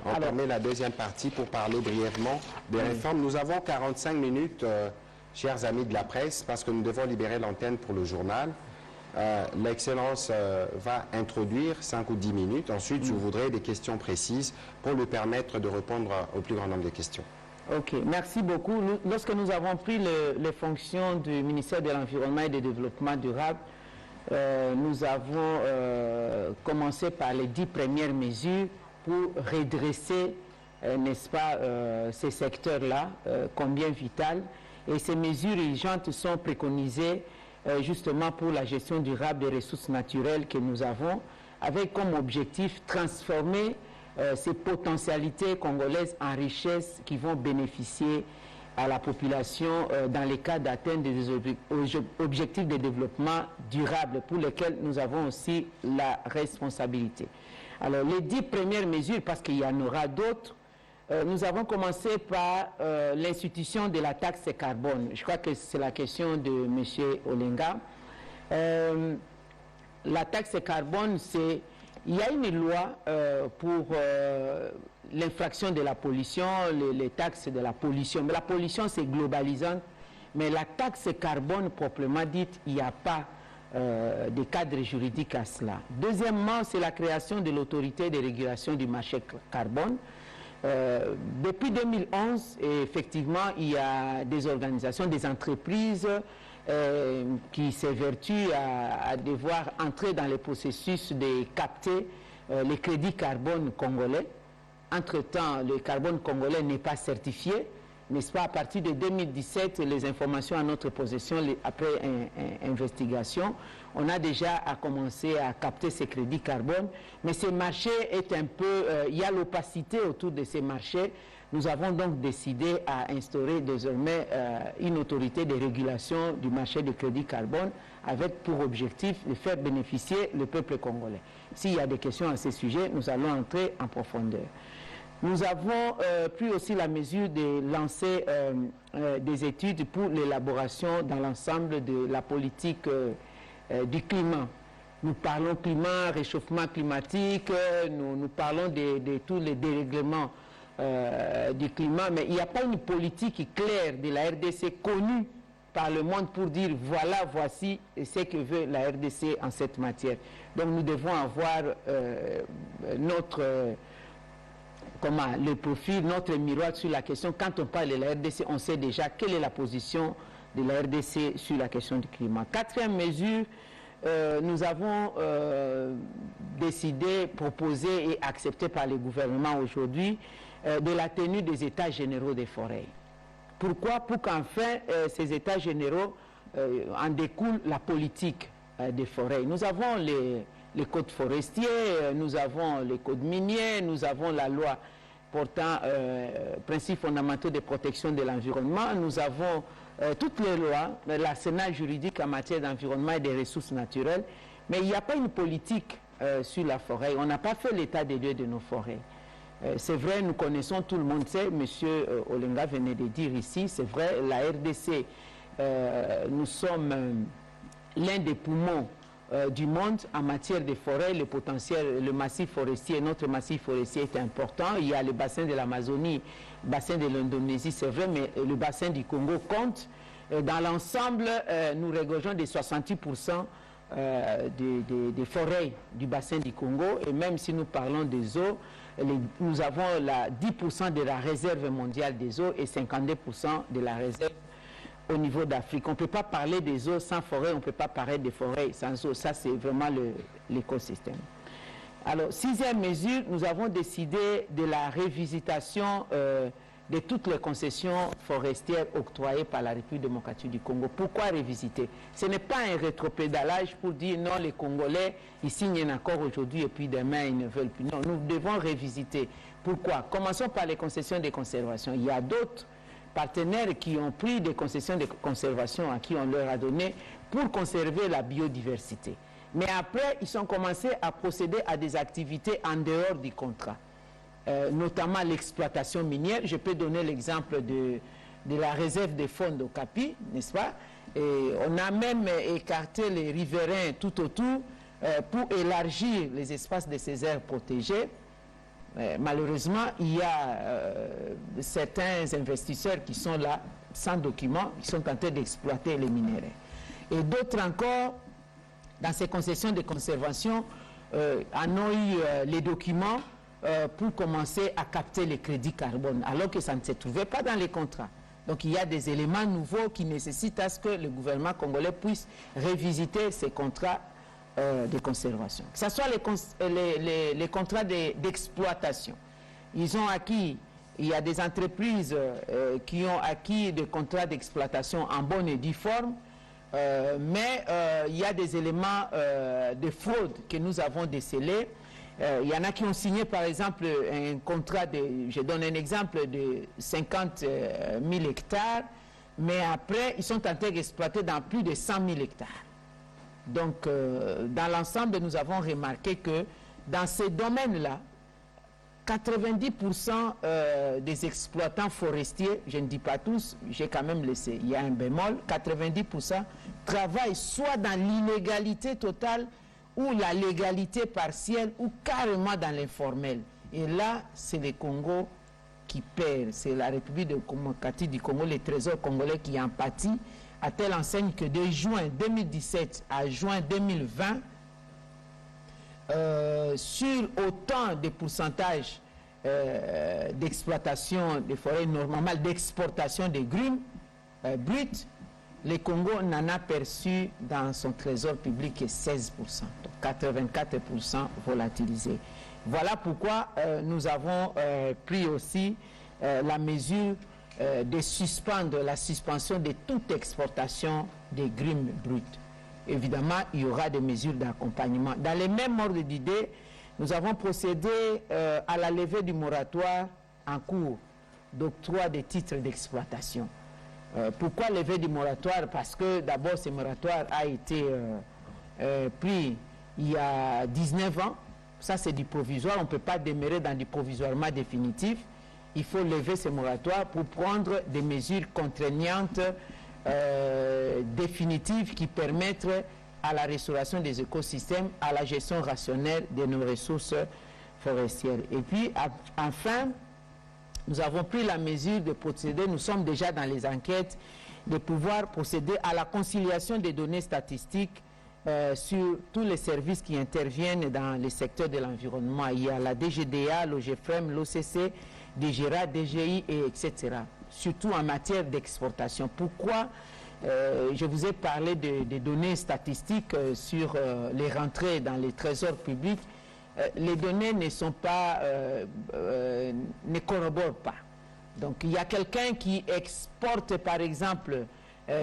entamer la deuxième partie pour parler brièvement des réformes. Nous avons 45 minutes, chers amis de la presse, parce que nous devons libérer l'antenne pour le journal. L'Excellence va introduire 5 ou 10 minutes. Ensuite, je voudrais des questions précises pour lui permettre de répondre au plus grand nombre de questions. Ok, merci beaucoup. Lorsque nous avons pris les fonctions du ministère de l'Environnement et du Développement durable, nous avons commencé par les 10 premières mesures pour redresser, n'est-ce pas, ces secteurs-là, combien vital. Et ces mesures urgentes sont préconisées justement pour la gestion durable des ressources naturelles que nous avons, avec comme objectif transformer ces potentialités congolaises en richesses qui vont bénéficier à la population dans les cas d'atteinte des objectifs de développement durable pour lesquels nous avons aussi la responsabilité. Alors les 10 premières mesures, parce qu'il y en aura d'autres, nous avons commencé par l'institution de la taxe carbone. Je crois que c'est la question de M. Olenga. La taxe carbone, il y a une loi pour l'infraction de la pollution, les taxes de la pollution. Mais la pollution, c'est globalisant. Mais la taxe carbone, proprement dite, il n'y a pas de cadre juridique à cela. Deuxièmement, c'est la création de l'autorité de régulation du marché carbone. Depuis 2011, effectivement, il y a des organisations, des entreprises qui s'évertuent à devoir entrer dans le processus de capter les crédits carbone congolais. Entre-temps, le carbone congolais n'est pas certifié, n'est-ce pas? À partir de 2017, les informations à notre possession, après investigation, on a déjà commencé à capter ces crédits carbone, mais ce marché est un peu, il y a l'opacité autour de ces marchés. Nous avons donc décidé à instaurer désormais une autorité de régulation du marché de crédit carbone avec pour objectif de faire bénéficier le peuple congolais. S'il y a des questions à ce sujet, nous allons entrer en profondeur. Nous avons pris aussi la mesure de lancer des études pour l'élaboration dans l'ensemble de la politique du climat. Nous parlons climat, réchauffement climatique, nous parlons de tous les dérèglements du climat, mais il n'y a pas une politique claire de la RDC connue par le monde pour dire voilà, voici ce que veut la RDC en cette matière. Donc nous devons avoir le profil, notre miroir sur la question. Quand on parle de la RDC, on sait déjà quelle est la position de la RDC sur la question du climat. Quatrième mesure, nous avons décidé, proposé et accepté par le gouvernement aujourd'hui de la tenue des états généraux des forêts. Pourquoi? Pour qu'enfin ces états généraux en découle la politique des forêts. Nous avons les codes forestiers, nous avons les codes miniers, nous avons la loi portant principes fondamentaux de protection de l'environnement, nous avons toutes les lois, l'arsenal juridique en matière d'environnement et des ressources naturelles, mais il n'y a pas une politique sur la forêt. On n'a pas fait l'état des lieux de nos forêts. C'est vrai, nous connaissons, tout le monde sait, M. Olenga venait de dire ici, c'est vrai, la RDC, nous sommes l'un des poumons du monde en matière de forêt. Le potentiel, le massif forestier, notre massif forestier est important. Il y a le bassin de l'Amazonie, le bassin de l'Indonésie, c'est vrai, mais le bassin du Congo compte. Dans l'ensemble, nous regorgeons de 68% des forêts du bassin du Congo. Et même si nous parlons des eaux, nous avons 10% de la réserve mondiale des eaux et 52% de la réserve au niveau d'Afrique. On ne peut pas parler des eaux sans forêt, on ne peut pas parler des forêts sans eau. Ça, c'est vraiment l'écosystème. Alors, 6e mesure, nous avons décidé de la révisitation de toutes les concessions forestières octroyées par la République démocratique du Congo. Pourquoi révisiter? Ce n'est pas un rétropédalage pour dire non, les Congolais, ils signent un accord aujourd'hui et puis demain, ils ne veulent plus. Non, nous devons révisiter. Pourquoi? Commençons par les concessions de conservation. Il y a d'autres partenaires qui ont pris des concessions de conservation à qui on leur a donné pour conserver la biodiversité. Mais après, ils ont commencé à procéder à des activités en dehors du contrat. Notamment l'exploitation minière. Je peux donner l'exemple de la réserve des fonds d'Okapi, n'est-ce pas? Et on a même écarté les riverains tout autour pour élargir les espaces de ces aires protégées. Malheureusement, il y a certains investisseurs qui sont là, sans documents, qui sont en train d'exploiter les minéraux. Et d'autres encore, dans ces concessions de conservation, en ont eu les documents pour commencer à capter les crédits carbone, alors que ça ne se trouvait pas dans les contrats. Donc il y a des éléments nouveaux qui nécessitent à ce que le gouvernement congolais puisse révisiter ces contrats de conservation. Que ce soit les contrats d'exploitation. Ils ont acquis, il y a des entreprises qui ont acquis des contrats d'exploitation en bonne et due forme, mais il y a des éléments de fraude que nous avons décelés. Il y en a qui ont signé par exemple un contrat je donne un exemple de 50 000 hectares, mais après ils sont en train d'exploiter dans plus de 100 000 hectares. Donc dans l'ensemble, nous avons remarqué que dans ces domaines-là, 90% des exploitants forestiers, je ne dis pas tous, j'ai quand même laissé, il y a un bémol, 90% travaillent soit dans l'illégalité totale ou la légalité partielle ou carrément dans l'informel. Et là, c'est le Congo qui perd, c'est la République démocratique du Congo, le Trésor congolais qui en pâtit, à telle enseigne que de juin 2017 à juin 2020, sur autant de pourcentages d'exploitation des forêts normales, d'exportation des grumes brutes, le Congo n'en a perçu dans son trésor public que 16%, donc 84% volatilisés. Voilà pourquoi nous avons pris aussi la mesure de suspendre la suspension de toute exportation des grumes brutes. Évidemment, il y aura des mesures d'accompagnement. Dans les mêmes ordres d'idées, nous avons procédé à la levée du moratoire en cours d'octroi des titres d'exploitation. Pourquoi lever du moratoire? Parce que d'abord, ce moratoire a été pris il y a 19 ans. Ça, c'est du provisoire. On ne peut pas demeurer dans du provisoirement définitif. Il faut lever ce moratoire pour prendre des mesures contraignantes définitives qui permettent à la restauration des écosystèmes, à la gestion rationnelle de nos ressources forestières. Et puis, enfin, nous avons pris la mesure de procéder, nous sommes déjà dans les enquêtes, de pouvoir procéder à la conciliation des données statistiques sur tous les services qui interviennent dans le secteur de l'environnement. Il y a la DGDA, l'OGFM, l'OCC, DGRA, DGI, etc. Surtout en matière d'exportation. Pourquoi je vous ai parlé des données statistiques sur les rentrées dans les trésors publics? Les données ne sont pas, ne corroborent pas. Donc il y a quelqu'un qui exporte par exemple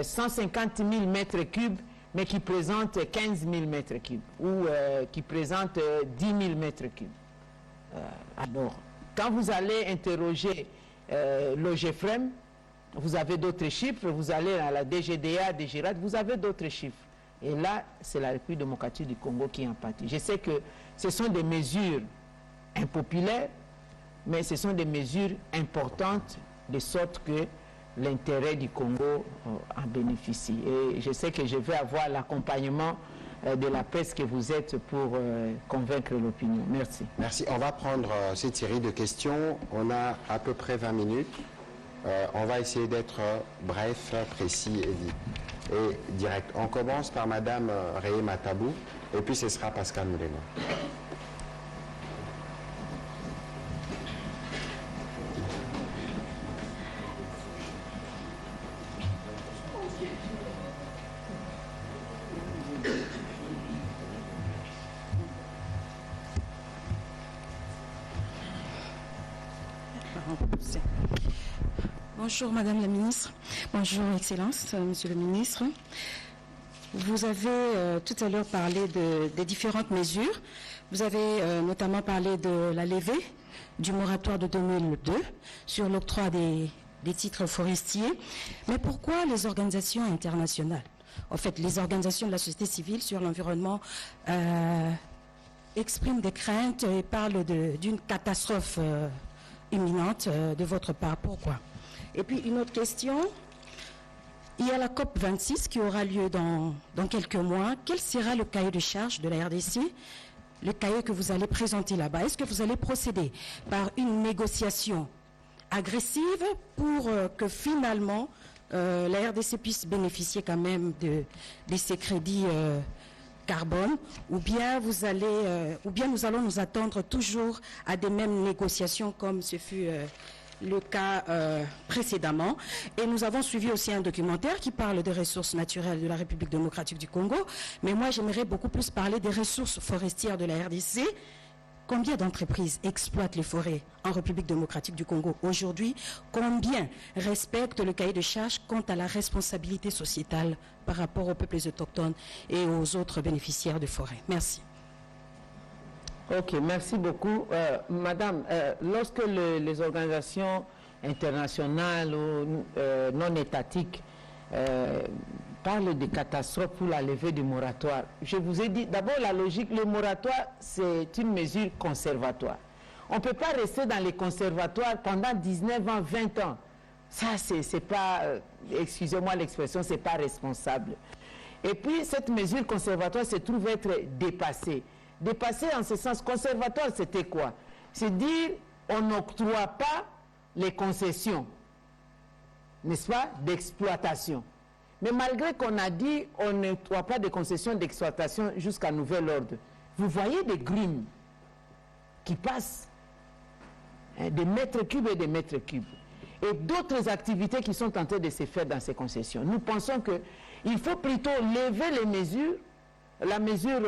150 000 mètres cubes, mais qui présente 15 000 mètres cubes, ou qui présente 10 000 mètres cubes. Alors, quand vous allez interroger l'OGFREM, vous avez d'autres chiffres, vous allez à la DGDA, DGRAD, vous avez d'autres chiffres. Et là, c'est la République démocratique du Congo qui en pâtit. Je sais que ce sont des mesures impopulaires, mais ce sont des mesures importantes, de sorte que l'intérêt du Congo en bénéficie. Et je sais que je vais avoir l'accompagnement de la presse que vous êtes pour convaincre l'opinion. Merci. Merci. On va prendre cette série de questions. On a à peu près 20 minutes. On va essayer d'être bref, précis et vite. et direct. On commence par Madame Réé Matabou et puis ce sera Pascal Moulema. Bonjour Madame la Ministre, bonjour Excellence, Monsieur le Ministre. Vous avez tout à l'heure parlé des différentes mesures. Vous avez notamment parlé de la levée du moratoire de 2002 sur l'octroi des titres forestiers. Mais pourquoi les organisations internationales, en fait les organisations de la société civile sur l'environnement expriment des craintes et parlent d'une catastrophe imminente de votre part? Pourquoi? Et puis une autre question, il y a la COP26 qui aura lieu dans quelques mois. Quel sera le cahier de charge de la RDC, le cahier que vous allez présenter là-bas? Est-ce que vous allez procéder par une négociation agressive pour que finalement la RDC puisse bénéficier quand même de ces crédits carbone, ou bien nous allons nous attendre toujours à des mêmes négociations comme ce fut le cas précédemment? Et nous avons suivi aussi un documentaire qui parle des ressources naturelles de la République démocratique du Congo, mais moi j'aimerais beaucoup plus parler des ressources forestières de la RDC. Combien d'entreprises exploitent les forêts en République démocratique du Congo aujourd'hui? Combien respectent le cahier de charge quant à la responsabilité sociétale par rapport aux peuples autochtones et aux autres bénéficiaires de forêts? Merci. Ok, merci beaucoup. Madame, lorsque les organisations internationales ou non étatiques parlent de catastrophes pour la levée du moratoire, je vous ai dit, d'abord la logique, le moratoire, c'est une mesure conservatoire. On ne peut pas rester dans les conservatoires pendant 19 ans, 20 ans. Ça, c'est pas, excusez-moi l'expression, c'est pas responsable. Et puis, cette mesure conservatoire se trouve être dépassée. Dépassée en ce sens, conservatoire, c'était quoi? C'est dire, on n'octroie pas les concessions, n'est-ce pas, d'exploitation. Mais malgré qu'on a dit, on n'octroie pas de concessions d'exploitation jusqu'à nouvel ordre. Vous voyez des grumes qui passent, hein, des mètres cubes et des mètres cubes. Et d'autres activités qui sont en train de se faire dans ces concessions. Nous pensons qu'il faut plutôt lever les mesures, la mesure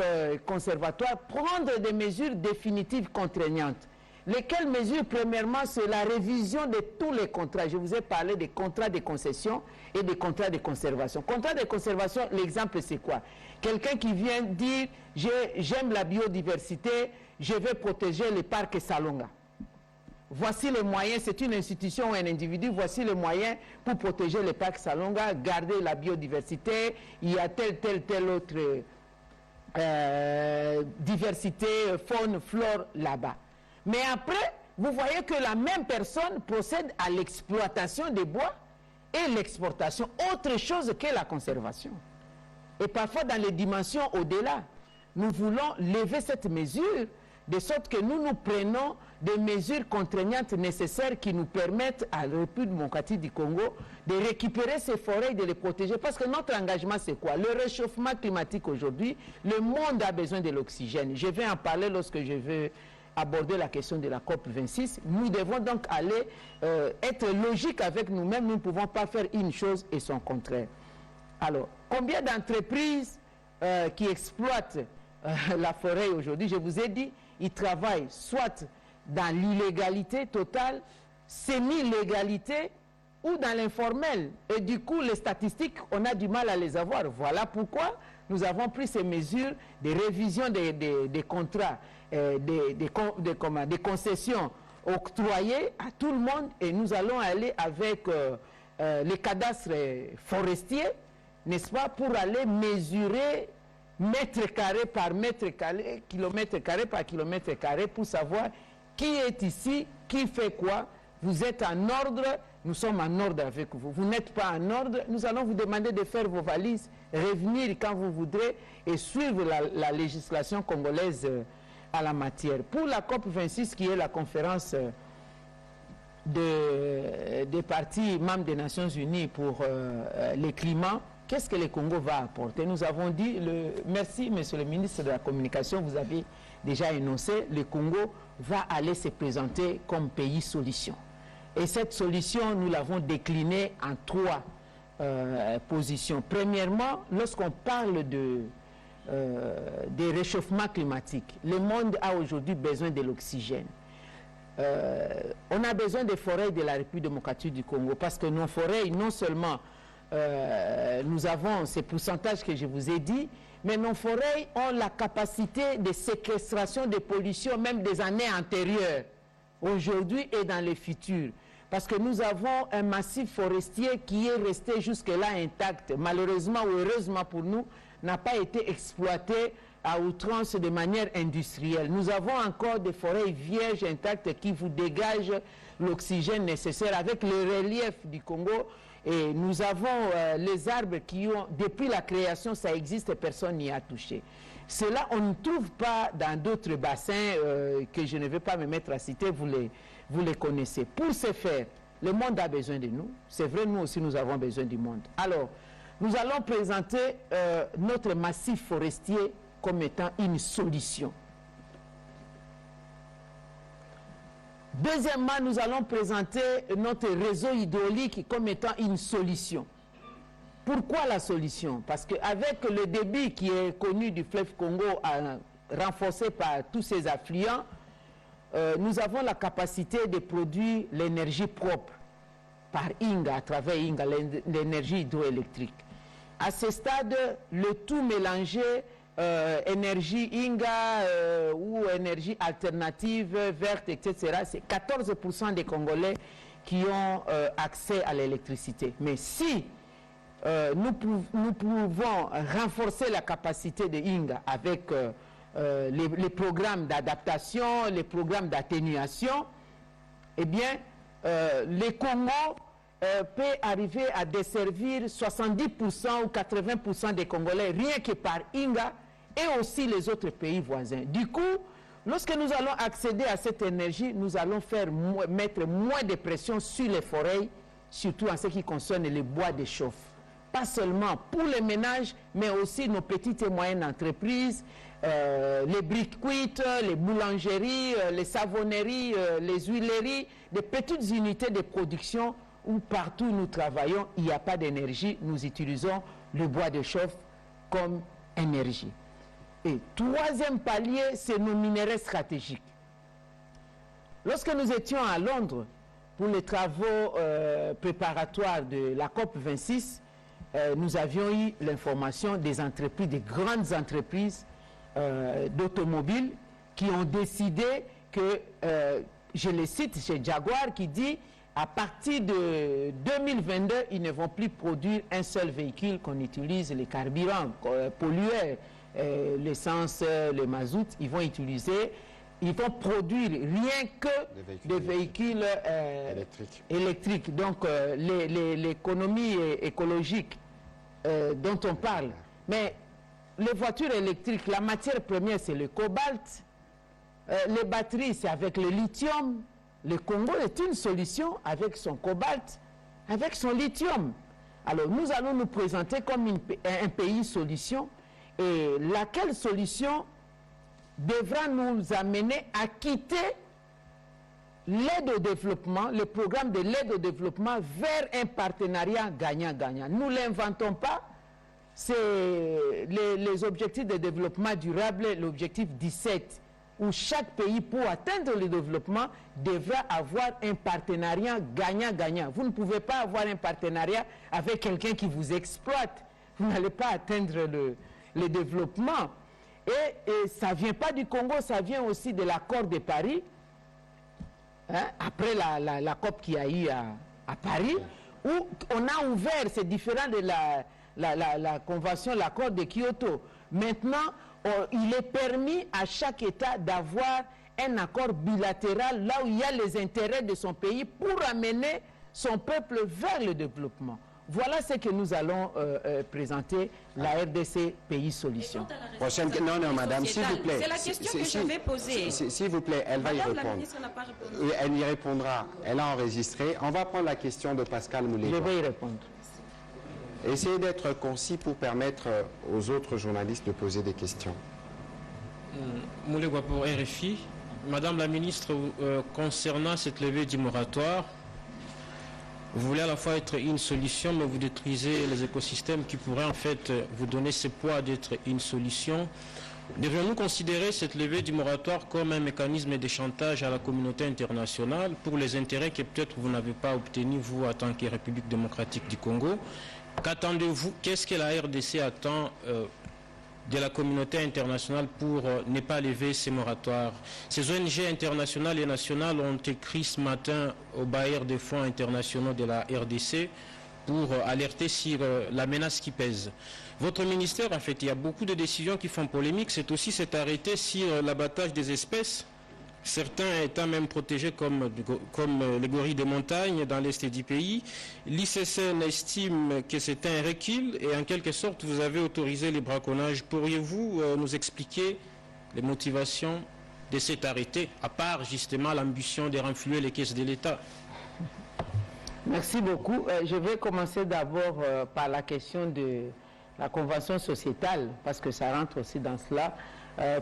conservatoire, prendre des mesures définitives contraignantes. Lesquelles mesures? Premièrement, c'est la révision de tous les contrats. Je vous ai parlé des contrats de concession et des contrats de conservation. Contrat de conservation, l'exemple c'est quoi? Quelqu'un qui vient dire, j'aime la biodiversité, je vais protéger le parc Salonga. Voici les moyens, c'est une institution ou un individu, voici les moyens pour protéger le parc Salonga, garder la biodiversité, il y a telle autre diversité, faune, flore là-bas. Mais après, vous voyez que la même personne procède à l'exploitation des bois et l'exportation, autre chose que la conservation. Et parfois dans les dimensions au-delà, nous voulons lever cette mesure de sorte que nous prenons des mesures contraignantes nécessaires qui nous permettent à la République démocratique du Congo de récupérer ces forêts et de les protéger. Parce que notre engagement, c'est quoi? Le réchauffement climatique aujourd'hui, le monde a besoin de l'oxygène. Je vais en parler lorsque je vais aborder la question de la COP26. Nous devons donc aller être logiques avec nous-mêmes. Nous ne pouvons pas faire une chose et son contraire. Alors, combien d'entreprises qui exploitent la forêt aujourd'hui? Je vous ai dit, ils travaillent soit dans l'illégalité totale, semi-légalité ou dans l'informel. Et du coup, les statistiques, on a du mal à les avoir. Voilà pourquoi nous avons pris ces mesures de révision des contrats, des concessions octroyées à tout le monde. Et nous allons aller avec les cadastres forestiers, n'est-ce pas, pour aller mesurer mètre carré par mètre carré, kilomètre carré par kilomètre carré, pour savoir qui est ici, qui fait quoi. Vous êtes en ordre, nous sommes en ordre avec vous. Vous n'êtes pas en ordre, nous allons vous demander de faire vos valises, revenir quand vous voudrez et suivre la législation congolaise à la matière. Pour la COP26, qui est la conférence des partis membres des Nations Unies pour le climat, qu'est-ce que le Congo va apporter? Nous avons dit, merci Monsieur le ministre de la Communication, vous avez déjà énoncé, le Congo va aller se présenter comme pays solution. Et cette solution, nous l'avons déclinée en 3 positions. Premièrement, lorsqu'on parle des réchauffements climatiques, le monde a aujourd'hui besoin de l'oxygène. On a besoin des forêts de la République démocratique du Congo parce que nos forêts, non seulement nous avons ces pourcentages que je vous ai dit, mais nos forêts ont la capacité de séquestration de pollution même des années antérieures, aujourd'hui et dans le futur. Parce que nous avons un massif forestier qui est resté jusque-là intact. Malheureusement ou heureusement pour nous, n'a pas été exploité à outrance de manière industrielle. Nous avons encore des forêts vierges intactes qui vous dégagent l'oxygène nécessaire avec le relief du Congo. Et nous avons les arbres qui ont, depuis la création, ça existe et personne n'y a touché. Cela, on ne trouve pas dans d'autres bassins que je ne vais pas me mettre à citer, vous les connaissez. Pour ce faire, le monde a besoin de nous. C'est vrai, nous aussi, nous avons besoin du monde. Alors, nous allons présenter notre massif forestier comme étant une solution. Deuxièmement, nous allons présenter notre réseau hydraulique comme étant une solution. Pourquoi la solution? Parce qu'avec le débit qui est connu du fleuve Congo, renforcé par tous ses affluents, nous avons la capacité de produire l'énergie propre par Inga, à travers Inga, l'énergie hydroélectrique. À ce stade, le tout mélangé, énergie Inga ou énergie alternative, verte, etc., c'est 14% des Congolais qui ont accès à l'électricité. Mais si nous pouvons renforcer la capacité de Inga avec les programmes d'adaptation, les programmes d'atténuation, eh bien, le Congo peut arriver à desservir 70% ou 80% des Congolais rien que par Inga et aussi les autres pays voisins. Du coup, lorsque nous allons accéder à cette énergie, nous allons mettre moins de pression sur les forêts, surtout en ce qui concerne les bois de chauffe. Pas seulement pour les ménages, mais aussi nos petites et moyennes entreprises, les briques-cuites, les boulangeries, les savonneries, les huileries, des petites unités de production où partout où nous travaillons, il n'y a pas d'énergie, nous utilisons le bois de chauffe comme énergie. Et troisième palier, c'est nos minerais stratégiques. Lorsque nous étions à Londres pour les travaux préparatoires de la COP 26, nous avions eu l'information des entreprises, des grandes entreprises d'automobiles qui ont décidé que, je les cite chez Jaguar, qui dit à partir de 2022, ils ne vont plus produire un seul véhicule qu'on utilise, les carburants pollueurs, l'essence, le mazout, ils vont produire rien que des véhicules électriques. Donc l'économie écologique dont on parle. Mais les voitures électriques, la matière première c'est le cobalt, les batteries c'est avec le lithium. Le Congo est une solution avec son cobalt, avec son lithium. Alors nous allons nous présenter comme un pays solution, et laquelle solution devra nous amener à quitter l'aide au développement, le programme de l'aide au développement, vers un partenariat gagnant-gagnant. Nous ne l'inventons pas, c'est les objectifs de développement durable, l'objectif 17, où chaque pays, pour atteindre le développement, devra avoir un partenariat gagnant-gagnant. Vous ne pouvez pas avoir un partenariat avec quelqu'un qui vous exploite. Vous n'allez pas atteindre le développement. Et ça ne vient pas du Congo, ça vient aussi de l'accord de Paris, hein, après la COP qu'il y a eu à Paris, où on a ouvert, c'est différent de la convention, l'accord de Kyoto. Maintenant, il est permis à chaque État d'avoir un accord bilatéral là où il y a les intérêts de son pays pour amener son peuple vers le développement. Voilà ce que nous allons présenter, la RDC Pays Solutions. Prochaine... Non, madame, s'il vous plaît. C'est la question que je vais poser. S'il vous plaît, elle va y répondre. La ministre n'a pas répondu. Elle y répondra. Elle a enregistré. On va prendre la question de Pascal Moulet. Je vais y répondre. Essayez d'être concis pour permettre aux autres journalistes de poser des questions. Moulegua pour RFI. Madame la ministre, concernant cette levée du moratoire, vous voulez à la fois être une solution, mais vous détruisez les écosystèmes qui pourraient en fait vous donner ce poids d'être une solution. Devrions-nous considérer cette levée du moratoire comme un mécanisme de chantage à la communauté internationale pour les intérêts que peut-être vous n'avez pas obtenus, vous, en tant que République démocratique du Congo? Qu'attendez-vous? Qu'est-ce que la RDC attend de la communauté internationale pour ne pas lever ces moratoires? Ces ONG internationales et nationales ont écrit ce matin aux bailleurs des fonds internationaux de la RDC pour alerter sur la menace qui pèse. Votre ministère, en fait, il y a beaucoup de décisions qui font polémique. C'est aussi cet arrêté sur l'abattage des espèces, certains étant même protégés comme les gorilles de montagne dans l'est du pays. L'ICCN estime que c'est un recul et en quelque sorte vous avez autorisé les braconnages. Pourriez-vous nous expliquer les motivations de cet arrêté, à part justement l'ambition de renflouer les caisses de l'État? Merci beaucoup. Je vais commencer d'abord par la question de la convention sociétale, parce que ça rentre aussi dans cela,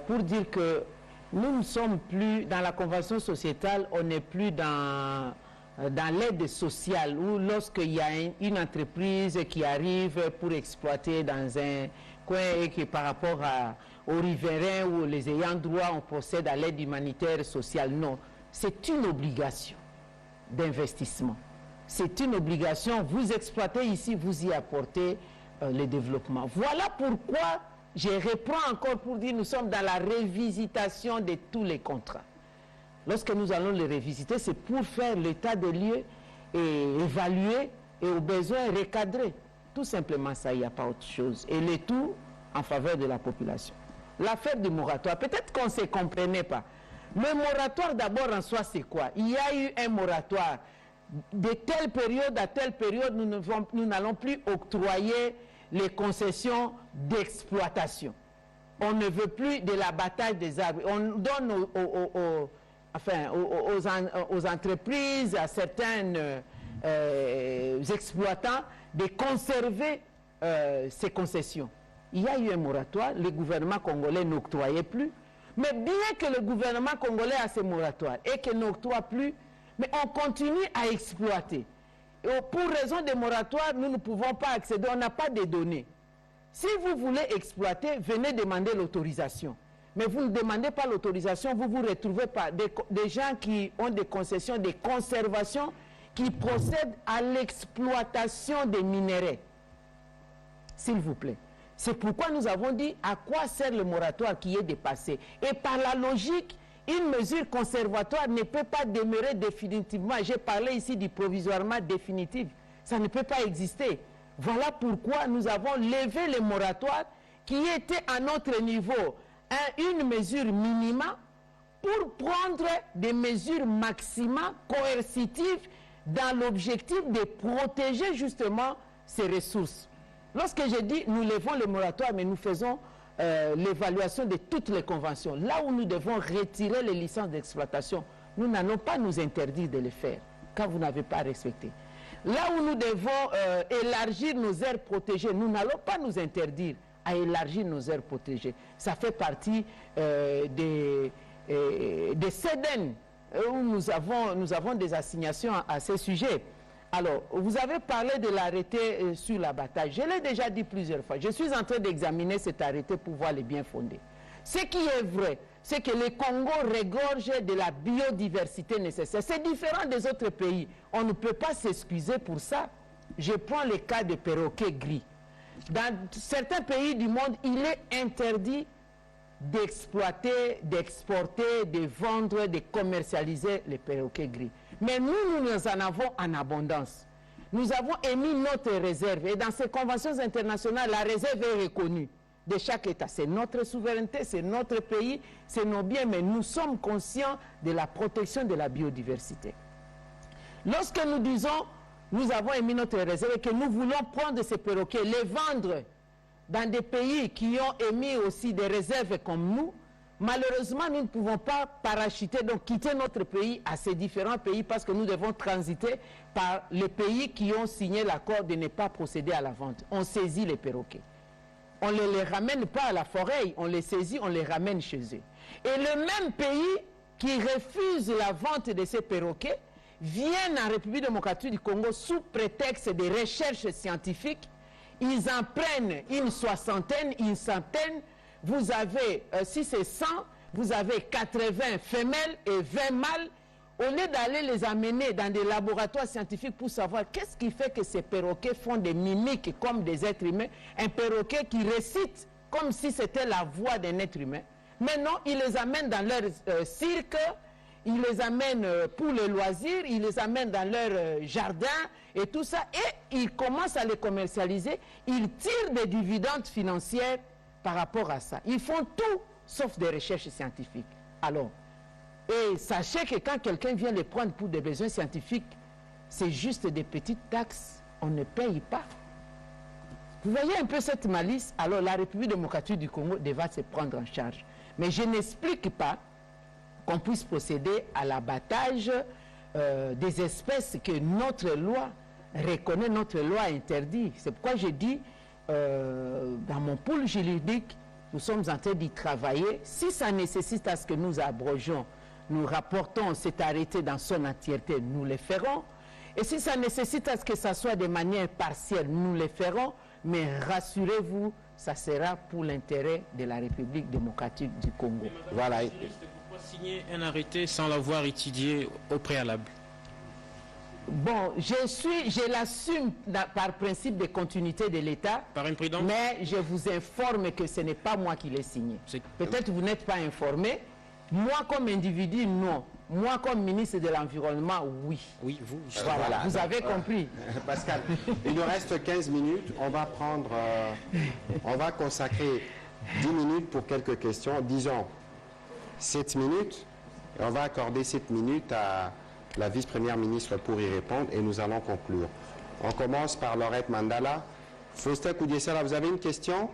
pour dire que nous ne sommes plus, dans la convention sociétale, on n'est plus dans l'aide sociale, où lorsqu'il y a une entreprise qui arrive pour exploiter dans un coin et qui par rapport aux riverains ou les ayants droit, on procède à l'aide humanitaire sociale. Non, c'est une obligation d'investissement. C'est une obligation, vous exploitez ici, vous y apportez le développement. Voilà pourquoi je reprends encore pour dire nous sommes dans la révisitation de tous les contrats. Lorsque nous allons les révisiter, c'est pour faire l'état des lieux et évaluer et au besoin recadrer. Tout simplement ça, il n'y a pas autre chose. Et le tout en faveur de la population. L'affaire du moratoire, peut-être qu'on ne se comprenait pas. Le moratoire d'abord en soi c'est quoi? Il y a eu un moratoire. De telle période à telle période, nous n'allons plus octroyer les concessions d'exploitation. On ne veut plus de l'abattage des arbres. On donne aux entreprises, à certains exploitants de conserver ces concessions. Il y a eu un moratoire, le gouvernement congolais n'octroyait plus, mais bien que le gouvernement congolais a ce moratoire et qu'il n'octroie plus, mais on continue à exploiter. Et pour raison de moratoire, nous ne pouvons pas accéder, on n'a pas de données. Si vous voulez exploiter, venez demander l'autorisation. Mais vous ne demandez pas l'autorisation, vous vous retrouvez par des gens qui ont des concessions de conservation, qui procèdent à l'exploitation des minéraux. S'il vous plaît. C'est pourquoi nous avons dit à quoi sert le moratoire qui est dépassé. Et par la logique, une mesure conservatoire ne peut pas demeurer définitivement. J'ai parlé ici du provisoirement définitif. Ça ne peut pas exister. Voilà pourquoi nous avons levé le moratoire qui était à notre niveau une mesure minima pour prendre des mesures maximales coercitives dans l'objectif de protéger justement ces ressources. Lorsque je dis nous levons le moratoire, mais nous faisons l'évaluation de toutes les conventions. Là où nous devons retirer les licences d'exploitation, nous n'allons pas nous interdire de le faire, quand vous n'avez pas respecté. Là où nous devons élargir nos aires protégées, nous n'allons pas nous interdire à élargir nos aires protégées. Ça fait partie des CEDEN, où nous avons des assignations à ces sujets. Alors, vous avez parlé de l'arrêté sur l'abattage. Je l'ai déjà dit plusieurs fois. Je suis en train d'examiner cet arrêté pour voir les bien fondés. Ce qui est vrai, c'est que le Congo regorge de la biodiversité nécessaire. C'est différent des autres pays. On ne peut pas s'excuser pour ça. Je prends le cas des perroquets gris. Dans certains pays du monde, il est interdit d'exploiter, d'exporter, de vendre, de commercialiser les perroquets gris. Mais nous en avons en abondance. Nous avons émis notre réserve. Et dans ces conventions internationales, la réserve est reconnue de chaque État. C'est notre souveraineté, c'est notre pays, c'est nos biens, mais nous sommes conscients de la protection de la biodiversité. Lorsque nous disons, nous avons émis notre réserve et que nous voulons prendre ces perroquets, les vendre dans des pays qui ont émis aussi des réserves comme nous, Malheureusement, nous ne pouvons pas parachuter, donc quitter notre pays à ces différents pays parce que nous devons transiter par les pays qui ont signé l'accord de ne pas procéder à la vente. On saisit les perroquets. On ne les ramène pas à la forêt, on les saisit, on les ramène chez eux. Et le même pays qui refuse la vente de ces perroquets viennent en République démocratique du Congo sous prétexte de recherches scientifiques. Ils en prennent une soixantaine, une centaine. Vous avez, si c'est 100, vous avez 80 femelles et 20 mâles. Au lieu d'aller les amener dans des laboratoires scientifiques pour savoir qu'est-ce qui fait que ces perroquets font des mimiques comme des êtres humains, un perroquet qui récite comme si c'était la voix d'un être humain. Mais non, ils les amènent dans leur cirque, ils les amènent pour le loisir, ils les amènent dans leur jardin et tout ça. Et ils commencent à les commercialiser, ils tirent des dividendes financiers par rapport à ça. Ils font tout sauf des recherches scientifiques. Alors, et sachez que quand quelqu'un vient les prendre pour des besoins scientifiques, c'est juste des petites taxes, on ne paye pas. Vous voyez un peu cette malice? Alors la République démocratique du Congo devra se prendre en charge. Mais je n'explique pas qu'on puisse procéder à l'abattage des espèces que notre loi reconnaît, notre loi interdit. C'est pourquoi je dis, dans mon pôle juridique, nous sommes en train d'y travailler. Si ça nécessite à ce que nous abrogeons, nous rapportons cet arrêté dans son entièreté, nous le ferons. Et si ça nécessite à ce que ça soit de manière partielle, nous le ferons. Mais rassurez-vous, ça sera pour l'intérêt de la République démocratique du Congo. Voilà. Pourquoi signer un arrêté sans l'avoir étudié au préalable? Bon, je l'assume par principe de continuité de l'État. Par imprudence. Mais je vous informe que ce n'est pas moi qui l'ai signé. Peut-être vous n'êtes pas informé. Moi, comme individu, non. Moi, comme ministre de l'Environnement, oui. Oui, vous. Voilà, vous avez compris. Pascal, il nous reste 15 minutes. On va prendre... on va consacrer 10 minutes pour quelques questions. Disons 7 minutes. Et on va accorder 7 minutes à la vice-première ministre pour y répondre. Et nous allons conclure. On commence par Laurette Mandala. Faustin Koudiessala, vous avez une question?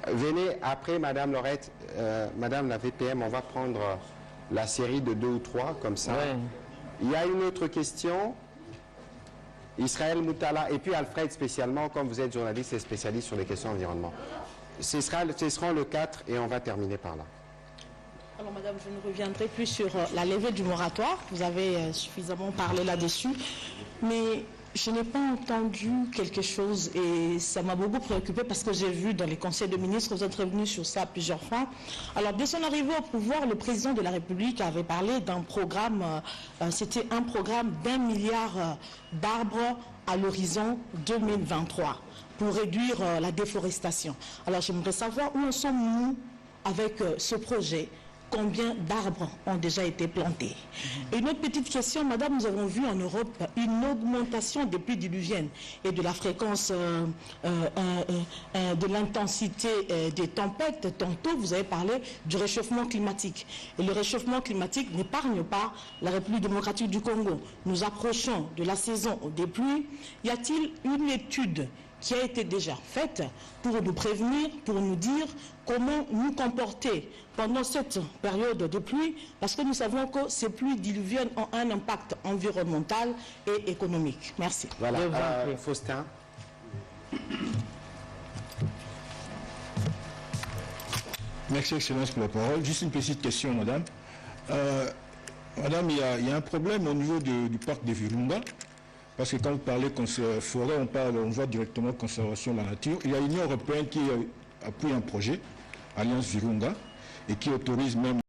Venez après, Madame Laurette, Madame la VPM, on va prendre la série de 2 ou 3, comme ça. Ouais. Il y a une autre question. Israël Moutala, et puis Alfred spécialement, comme vous êtes journaliste et spécialiste sur les questions environnement. Ce sera le 4 et on va terminer par là. Alors Madame, je ne reviendrai plus sur la levée du moratoire. Vous avez suffisamment parlé là-dessus. Mais je n'ai pas entendu quelque chose et ça m'a beaucoup préoccupé parce que j'ai vu dans les conseils de ministres, vous êtes revenus sur ça plusieurs fois. Alors dès son arrivée au pouvoir, le président de la République avait parlé d'un programme, c'était un programme d'1 milliard d'arbres à l'horizon 2023 pour réduire la déforestation. Alors j'aimerais savoir où en sommes-nous avec ce projet. Combien d'arbres ont déjà été plantés? Et une autre petite question, Madame, nous avons vu en Europe une augmentation des pluies diluviennes et de la fréquence de l'intensité des tempêtes. Tantôt, vous avez parlé du réchauffement climatique. Et le réchauffement climatique n'épargne pas la République démocratique du Congo. Nous approchons de la saison des pluies. Y a-t-il une étude qui a été déjà faite pour nous prévenir, pour nous dire comment nous comporter pendant cette période de pluie, parce que nous savons que ces pluies diluviennes ont un impact environnemental et économique. Merci. Voilà, Faustin. Merci, Excellence, pour la parole. Juste une petite question, Madame. Madame, il y a un problème au niveau du parc de Virunga. Parce que quand vous parlez de forêt, on voit directement conservation de la nature. Il y a l'Union européenne qui appuie un projet, Alliance Virunga, et qui autorise même